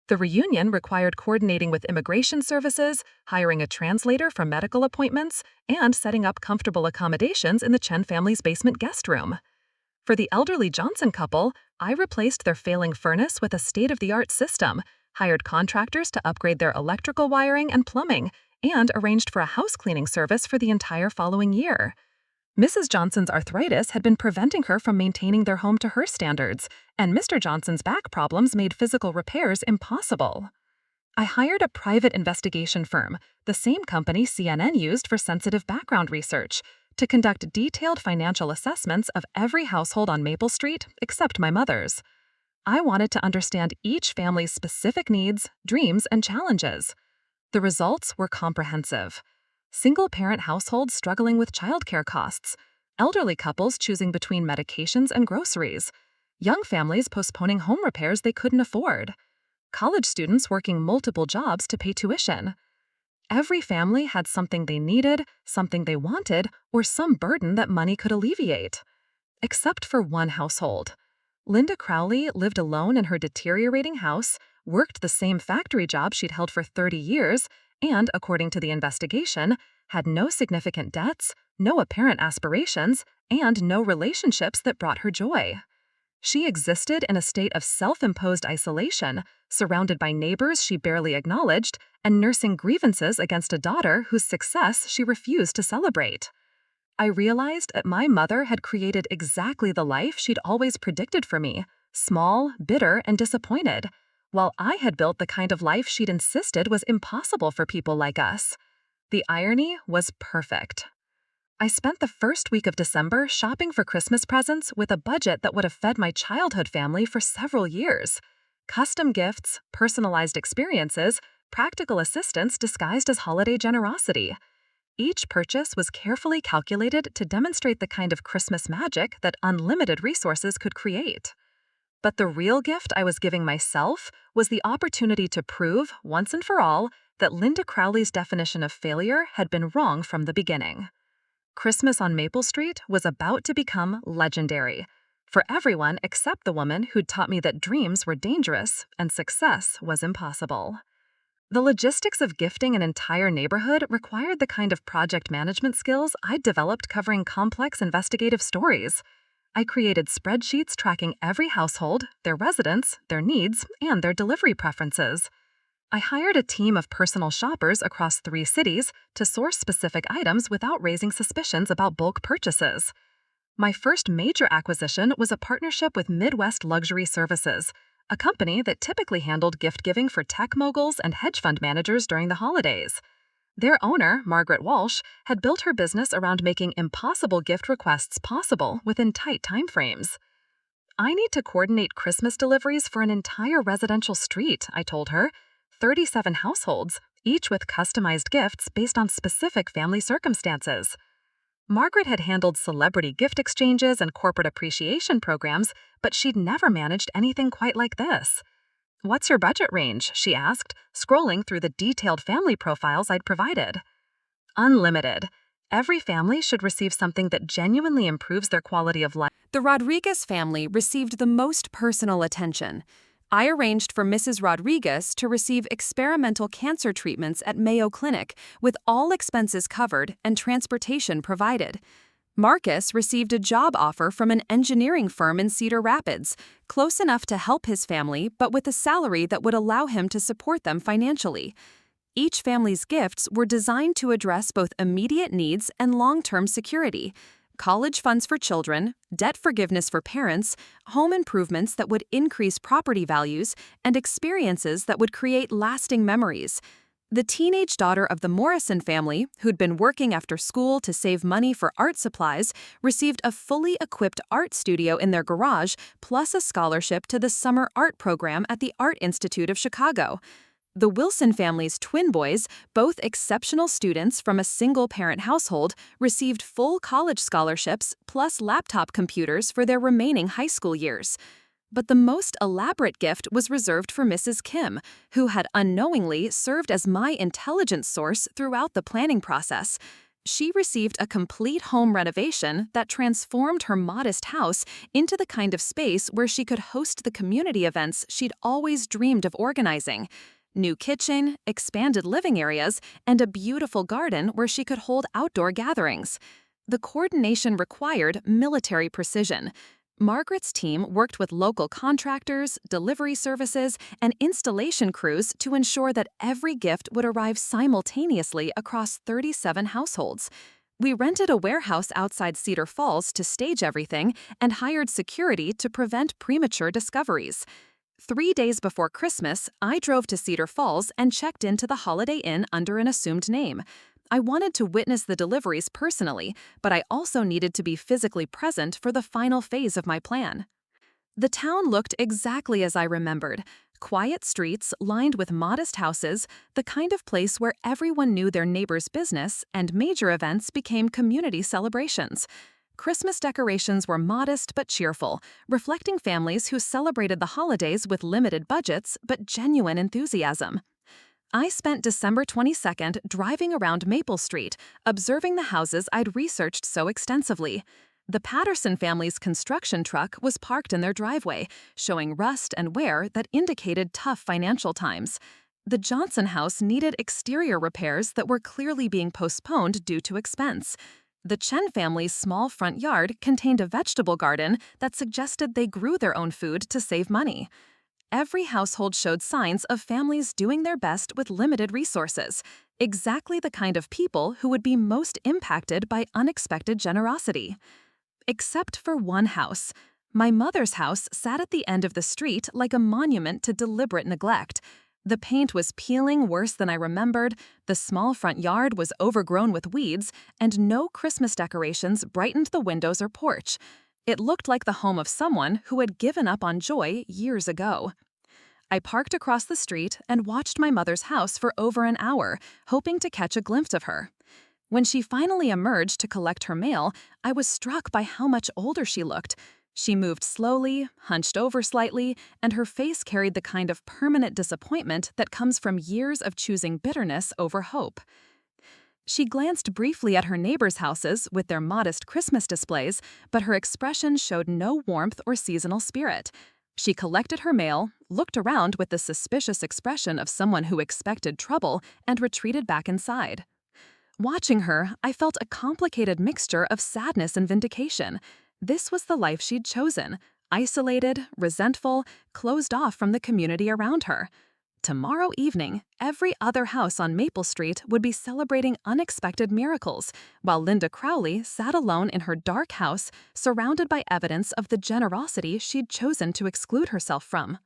The reunion required coordinating with immigration services, hiring a translator for medical appointments, and setting up comfortable accommodations in the Chen family's basement guest room. For the elderly Johnson couple, I replaced their failing furnace with a state-of-the-art system, hired contractors to upgrade their electrical wiring and plumbing, and arranged for a house cleaning service for the entire following year. Mrs. Johnson's arthritis had been preventing her from maintaining their home to her standards, and Mr. Johnson's back problems made physical repairs impossible. I hired a private investigation firm, the same company CNN used for sensitive background research, to conduct detailed financial assessments of every household on Maple Street except my mother's. I wanted to understand each family's specific needs, dreams, and challenges. The results were comprehensive. Single-parent households struggling with childcare costs, elderly couples choosing between medications and groceries, young families postponing home repairs they couldn't afford, college students working multiple jobs to pay tuition. Every family had something they needed, something they wanted, or some burden that money could alleviate. Except for one household. Linda Crowley lived alone in her deteriorating house, worked the same factory job she'd held for 30 years, and, according to the investigation, had no significant debts, no apparent aspirations, and no relationships that brought her joy. She existed in a state of self-imposed isolation, surrounded by neighbors she barely acknowledged, and nursing grievances against a daughter whose success she refused to celebrate. I realized that my mother had created exactly the life she'd always predicted for me, small, bitter, and disappointed, while I had built the kind of life she'd insisted was impossible for people like us. The irony was perfect. I spent the first week of December shopping for Christmas presents with a budget that would have fed my childhood family for several years. Custom gifts, personalized experiences, practical assistance disguised as holiday generosity. Each purchase was carefully calculated to demonstrate the kind of Christmas magic that unlimited resources could create. But the real gift I was giving myself was the opportunity to prove, once and for all, that Linda Crowley's definition of failure had been wrong from the beginning. Christmas on Maple Street was about to become legendary, for everyone except the woman who'd taught me that dreams were dangerous and success was impossible. The logistics of gifting an entire neighborhood required the kind of project management skills I'd developed covering complex investigative stories. I created spreadsheets tracking every household, their residents, their needs, and their delivery preferences. I hired a team of personal shoppers across 3 cities to source specific items without raising suspicions about bulk purchases. My first major acquisition was a partnership with Midwest Luxury Services, a company that typically handled gift-giving for tech moguls and hedge fund managers during the holidays. Their owner, Margaret Walsh, had built her business around making impossible gift requests possible within tight timeframes. "I need to coordinate Christmas deliveries for an entire residential street," I told her. 37 households, each with customized gifts based on specific family circumstances. Margaret had handled celebrity gift exchanges and corporate appreciation programs, but she'd never managed anything quite like this. "What's your budget range?" she asked, scrolling through the detailed family profiles I'd provided. "Unlimited. Every family should receive something that genuinely improves their quality of life."
The Rodriguez family received the most personal attention. I arranged for Mrs. Rodriguez to receive experimental cancer treatments at Mayo Clinic with all expenses covered and transportation provided. Marcus received a job offer from an engineering firm in Cedar Rapids, close enough to help his family but with a salary that would allow him to support them financially.
Each family's gifts were designed to address both immediate needs and long-term security. College funds for children, debt forgiveness for parents, home improvements that would increase property values, and experiences that would create lasting memories. The teenage daughter of the Morrison family, who'd been working after school to save money for art supplies, received a fully equipped art studio in their garage, plus a scholarship to the summer art program at the Art Institute of Chicago. The Wilson family's twin boys, both exceptional students from a single-parent household, received full college scholarships plus laptop computers for their remaining high school years. But the most elaborate gift was reserved for Mrs. Kim, who had unknowingly served as my intelligence source throughout the planning process. She received a complete home renovation that transformed her modest house into the kind of space where she could host the community events she'd always dreamed of organizing. New kitchen, expanded living areas, and a beautiful garden where she could hold outdoor gatherings. The coordination required military precision. Margaret's team worked with local contractors, delivery services, and installation crews to ensure that every gift would arrive simultaneously across 37 households. We rented a warehouse outside Cedar Falls to stage everything and hired security to prevent premature discoveries. 3 days before Christmas, I drove to Cedar Falls and checked into the Holiday Inn under an assumed name. I wanted to witness the deliveries personally, but I also needed to be physically present for the final phase of my plan. The town looked exactly as I remembered. Quiet streets lined with modest houses, the kind of place where everyone knew their neighbor's business and major events became community celebrations. Christmas decorations were modest but cheerful, reflecting families who celebrated the holidays with limited budgets but genuine enthusiasm. I spent December 22nd driving around Maple Street, observing the houses I'd researched so extensively. The Patterson family's construction truck was parked in their driveway, showing rust and wear that indicated tough financial times. The Johnson house needed exterior repairs that were clearly being postponed due to expense. The Chen family's small front yard contained a vegetable garden that suggested they grew their own food to save money. Every household showed signs of families doing their best with limited resources, exactly the kind of people who would be most impacted by unexpected generosity. Except for one house. My mother's house sat at the end of the street like a monument to deliberate neglect. The paint was peeling worse than I remembered, the small front yard was overgrown with weeds, and no Christmas decorations brightened the windows or porch. It looked like the home of someone who had given up on joy years ago. I parked across the street and watched my mother's house for over an hour, hoping to catch a glimpse of her. When she finally emerged to collect her mail, I was struck by how much older she looked. She moved slowly, hunched over slightly, and her face carried the kind of permanent disappointment that comes from years of choosing bitterness over hope. She glanced briefly at her neighbors' houses with their modest Christmas displays, but her expression showed no warmth or seasonal spirit. She collected her mail, looked around with the suspicious expression of someone who expected trouble, and retreated back inside. Watching her, I felt a complicated mixture of sadness and vindication. This was the life she'd chosen, isolated, resentful, closed off from the community around her. Tomorrow evening, every other house on Maple Street would be celebrating unexpected miracles, while Linda Crowley sat alone in her dark house, surrounded by evidence of the generosity she'd chosen to exclude herself from.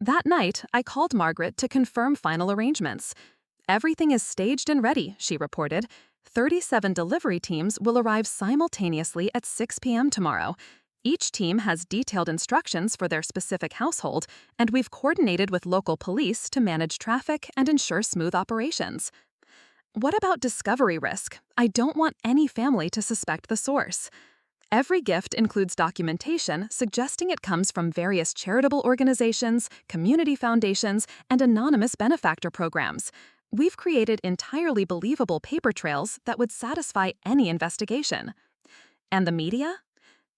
That night, I called Margaret to confirm final arrangements. "Everything is staged and ready," she reported. 37 delivery teams will arrive simultaneously at 6 p.m. tomorrow. Each team has detailed instructions for their specific household, and we've coordinated with local police to manage traffic and ensure smooth operations. What about discovery risk? I don't want any family to suspect the source. Every gift includes documentation suggesting it comes from various charitable organizations, community foundations, and anonymous benefactor programs. We've created entirely believable paper trails that would satisfy any investigation. And the media?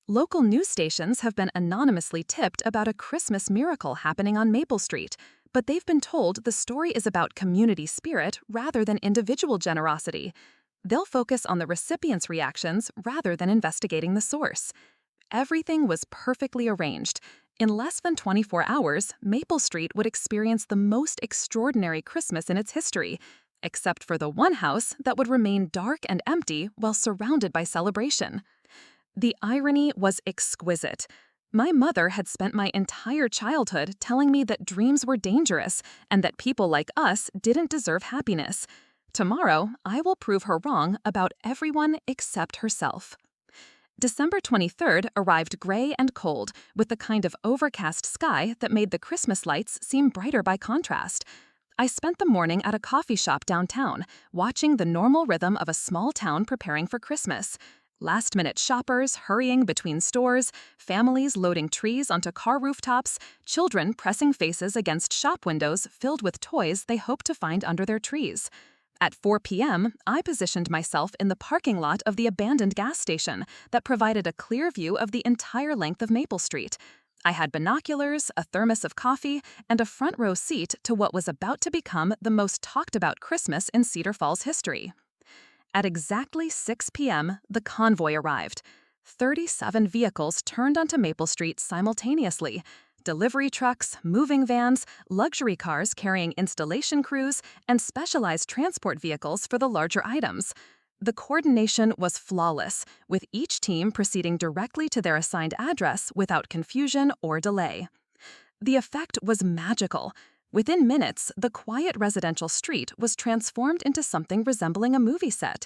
Local news stations have been anonymously tipped about a Christmas miracle happening on Maple Street, but they've been told the story is about community spirit rather than individual generosity. They'll focus on the recipient's reactions rather than investigating the source. Everything was perfectly arranged. In less than 24 hours, Maple Street would experience the most extraordinary Christmas in its history, except for the one house that would remain dark and empty while surrounded by celebration. The irony was exquisite. My mother had spent my entire childhood telling me that dreams were dangerous and that people like us didn't deserve happiness. Tomorrow, I will prove her wrong about everyone except herself. December 23rd arrived gray and cold, with the kind of overcast sky that made the Christmas lights seem brighter by contrast. I spent the morning at a coffee shop downtown, watching the normal rhythm of a small town preparing for Christmas. Last-minute shoppers hurrying between stores, families loading trees onto car rooftops, children pressing faces against shop windows filled with toys they hoped to find under their trees. At 4 p.m., I positioned myself in the parking lot of the abandoned gas station that provided a clear view of the entire length of Maple Street. I had binoculars, a thermos of coffee, and a front-row seat to what was about to become the most talked-about Christmas in Cedar Falls history. At exactly 6 p.m., the convoy arrived. 37 vehicles turned onto Maple Street simultaneously. Delivery trucks, moving vans, luxury cars carrying installation crews, and specialized transport vehicles for the larger items. The coordination was flawless, with each team proceeding directly to their assigned address without confusion or delay. The effect was magical. Within minutes, the quiet residential street was transformed into something resembling a movie set.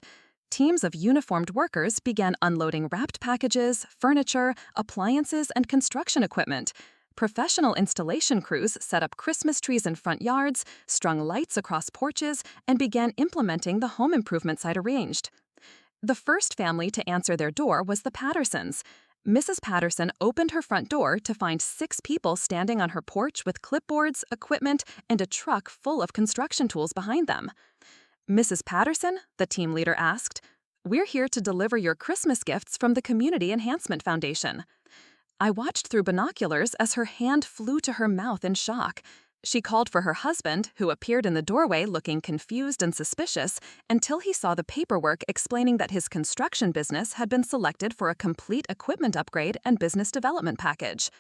Teams of uniformed workers began unloading wrapped packages, furniture, appliances, and construction equipment. Professional installation crews set up Christmas trees in front yards, strung lights across porches, and began implementing the home improvements I'd arranged. The first family to answer their door was the Pattersons. Mrs. Patterson opened her front door to find 6 people standing on her porch with clipboards, equipment, and a truck full of construction tools behind them. "Mrs. Patterson?" the team leader asked. "We're here to deliver your Christmas gifts from the Community Enhancement Foundation." I watched through binoculars as her hand flew to her mouth in shock. She called for her husband, who appeared in the doorway looking confused and suspicious, until he saw the paperwork explaining that his construction business had been selected for a complete equipment upgrade and business development package.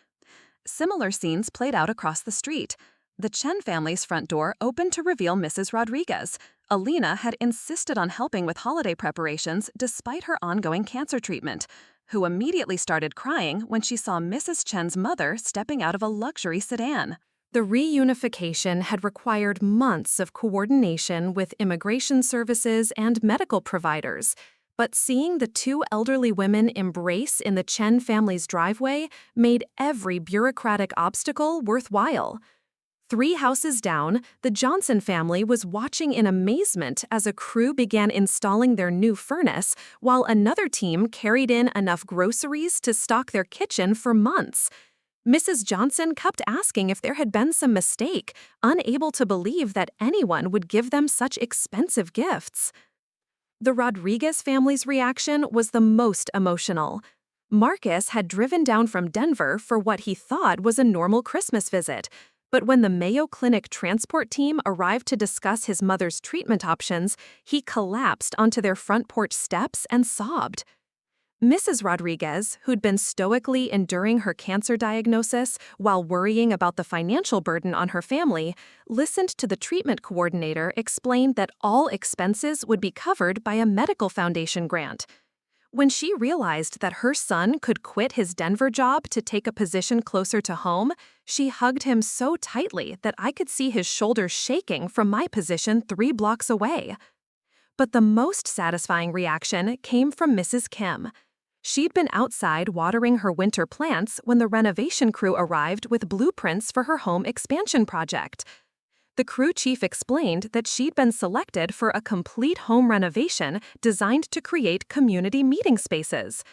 Similar scenes played out across the street. The Chen family's front door opened to reveal Mrs. Rodriguez. Alina had insisted on helping with holiday preparations despite her ongoing cancer treatment, who immediately started crying when she saw Mrs. Chen's mother stepping out of a luxury sedan. The reunification had required months of coordination with immigration services and medical providers, but seeing the 2 elderly women embrace in the Chen family's driveway made every bureaucratic obstacle worthwhile. 3 houses down, the Johnson family was watching in amazement as a crew began installing their new furnace, while another team carried in enough groceries to stock their kitchen for months. Mrs. Johnson kept asking if there had been some mistake, unable to believe that anyone would give them such expensive gifts. The Rodriguez family's reaction was the most emotional. Marcus had driven down from Denver for what he thought was a normal Christmas visit. But when the Mayo Clinic transport team arrived to discuss his mother's treatment options, he collapsed onto their front porch steps and sobbed. Mrs. Rodriguez, who'd been stoically enduring her cancer diagnosis while worrying about the financial burden on her family, listened to the treatment coordinator explain that all expenses would be covered by a medical foundation grant. When she realized that her son could quit his Denver job to take a position closer to home, she hugged him so tightly that I could see his shoulders shaking from my position 3 blocks away. But the most satisfying reaction came from Mrs. Kim. She'd been outside watering her winter plants when the renovation crew arrived with blueprints for her home expansion project. The crew chief explained that she'd been selected for a complete home renovation designed to create community meeting spaces.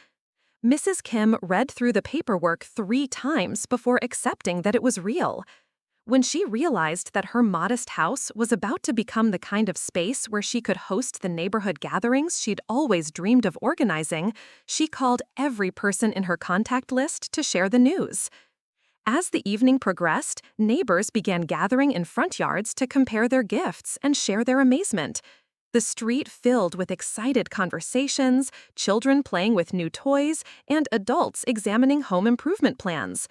Mrs. Kim read through the paperwork 3 times before accepting that it was real. When she realized that her modest house was about to become the kind of space where she could host the neighborhood gatherings she'd always dreamed of organizing, she called every person in her contact list to share the news. As the evening progressed, neighbors began gathering in front yards to compare their gifts and share their amazement. The street filled with excited conversations, children playing with new toys, and adults examining home improvement plans.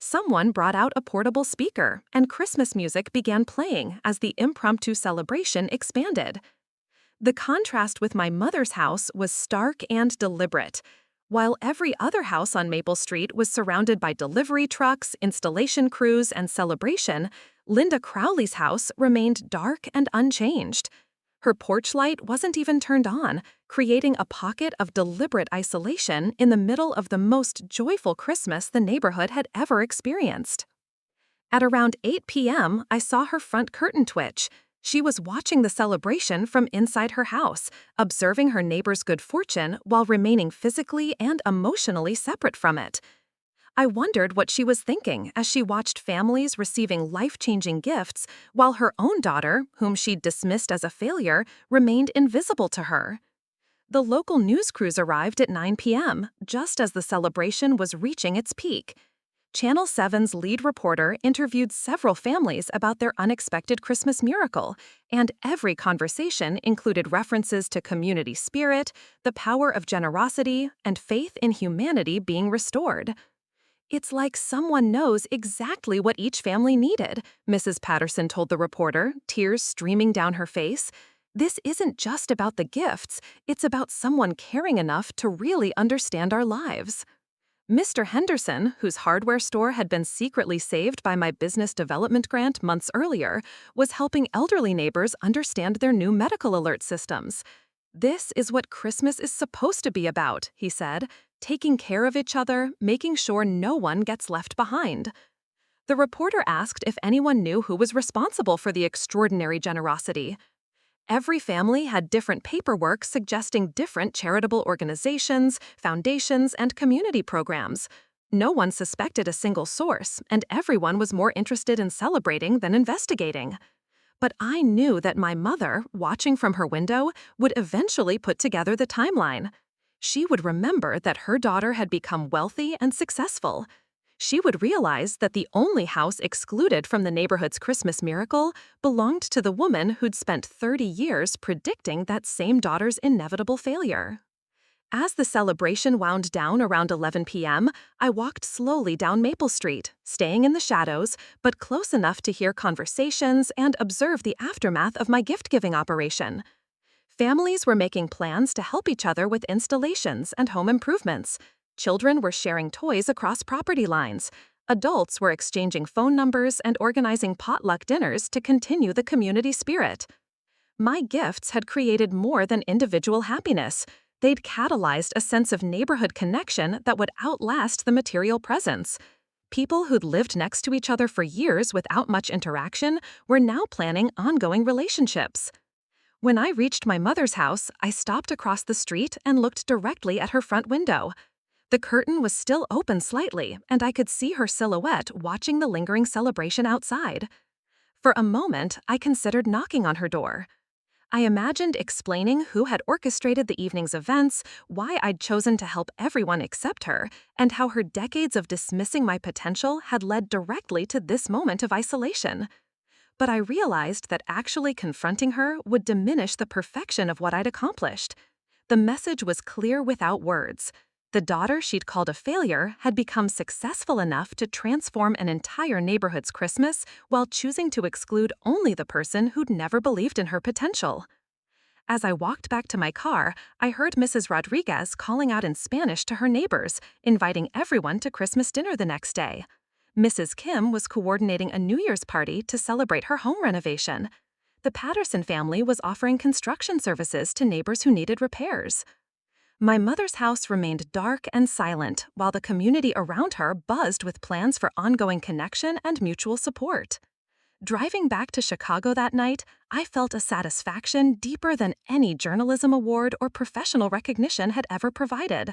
Someone brought out a portable speaker, and Christmas music began playing as the impromptu celebration expanded. The contrast with my mother's house was stark and deliberate. While every other house on Maple Street was surrounded by delivery trucks, installation crews, and celebration, Linda Crowley's house remained dark and unchanged. Her porch light wasn't even turned on, creating a pocket of deliberate isolation in the middle of the most joyful Christmas the neighborhood had ever experienced. At around 8 p.m., I saw her front curtain twitch. She was watching the celebration from inside her house, observing her neighbor's good fortune while remaining physically and emotionally separate from it. I wondered what she was thinking as she watched families receiving life-changing gifts while her own daughter, whom she'd dismissed as a failure, remained invisible to her. The local news crews arrived at 9 p.m., just as the celebration was reaching its peak. Channel 7's lead reporter interviewed several families about their unexpected Christmas miracle, and every conversation included references to community spirit, the power of generosity, and faith in humanity being restored. "It's like someone knows exactly what each family needed," Mrs. Patterson told the reporter, tears streaming down her face. "This isn't just about the gifts, it's about someone caring enough to really understand our lives." Mr. Henderson, whose hardware store had been secretly saved by my business development grant months earlier, was helping elderly neighbors understand their new medical alert systems. "This is what Christmas is supposed to be about," he said, "taking care of each other, making sure no one gets left behind." The reporter asked if anyone knew who was responsible for the extraordinary generosity. Every family had different paperwork suggesting different charitable organizations, foundations, and community programs. No one suspected a single source, and everyone was more interested in celebrating than investigating. But I knew that my mother, watching from her window, would eventually put together the timeline. She would remember that her daughter had become wealthy and successful. She would realize that the only house excluded from the neighborhood's Christmas miracle belonged to the woman who'd spent 30 years predicting that same daughter's inevitable failure. As the celebration wound down around 11 p.m., I walked slowly down Maple Street, staying in the shadows, but close enough to hear conversations and observe the aftermath of my gift-giving operation. Families were making plans to help each other with installations and home improvements. Children were sharing toys across property lines. Adults were exchanging phone numbers and organizing potluck dinners to continue the community spirit. My gifts had created more than individual happiness. They'd catalyzed a sense of neighborhood connection that would outlast the material presents. People who'd lived next to each other for years without much interaction were now planning ongoing relationships. When I reached my mother's house, I stopped across the street and looked directly at her front window. The curtain was still open slightly, and I could see her silhouette watching the lingering celebration outside. For a moment, I considered knocking on her door. I imagined explaining who had orchestrated the evening's events, why I'd chosen to help everyone except her, and how her decades of dismissing my potential had led directly to this moment of isolation. But I realized that actually confronting her would diminish the perfection of what I'd accomplished. The message was clear without words. The daughter she'd called a failure had become successful enough to transform an entire neighborhood's Christmas while choosing to exclude only the person who'd never believed in her potential. As I walked back to my car, I heard Mrs. Rodriguez calling out in Spanish to her neighbors, inviting everyone to Christmas dinner the next day. Mrs. Kim was coordinating a New Year's party to celebrate her home renovation. The Patterson family was offering construction services to neighbors who needed repairs. My mother's house remained dark and silent, while the community around her buzzed with plans for ongoing connection and mutual support. Driving back to Chicago that night, I felt a satisfaction deeper than any journalism award or professional recognition had ever provided.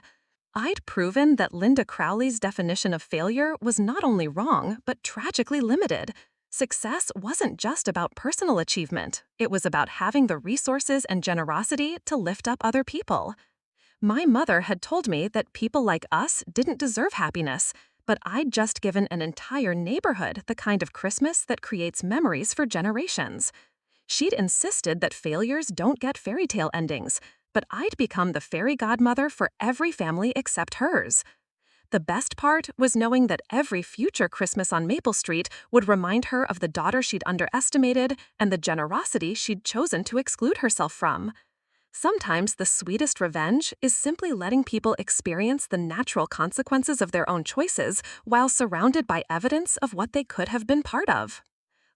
I'd proven that Linda Crowley's definition of failure was not only wrong, but tragically limited. Success wasn't just about personal achievement, it was about having the resources and generosity to lift up other people. My mother had told me that people like us didn't deserve happiness, but I'd just given an entire neighborhood the kind of Christmas that creates memories for generations. She'd insisted that failures don't get fairy tale endings, but I'd become the fairy godmother for every family except hers. The best part was knowing that every future Christmas on Maple Street would remind her of the daughter she'd underestimated and the generosity she'd chosen to exclude herself from. Sometimes the sweetest revenge is simply letting people experience the natural consequences of their own choices while surrounded by evidence of what they could have been part of.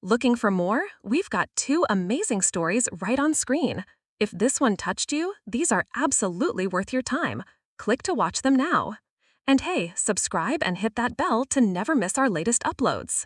Looking for more? We've got 2 amazing stories right on screen. If this one touched you, these are absolutely worth your time. Click to watch them now. And hey, subscribe and hit that bell to never miss our latest uploads.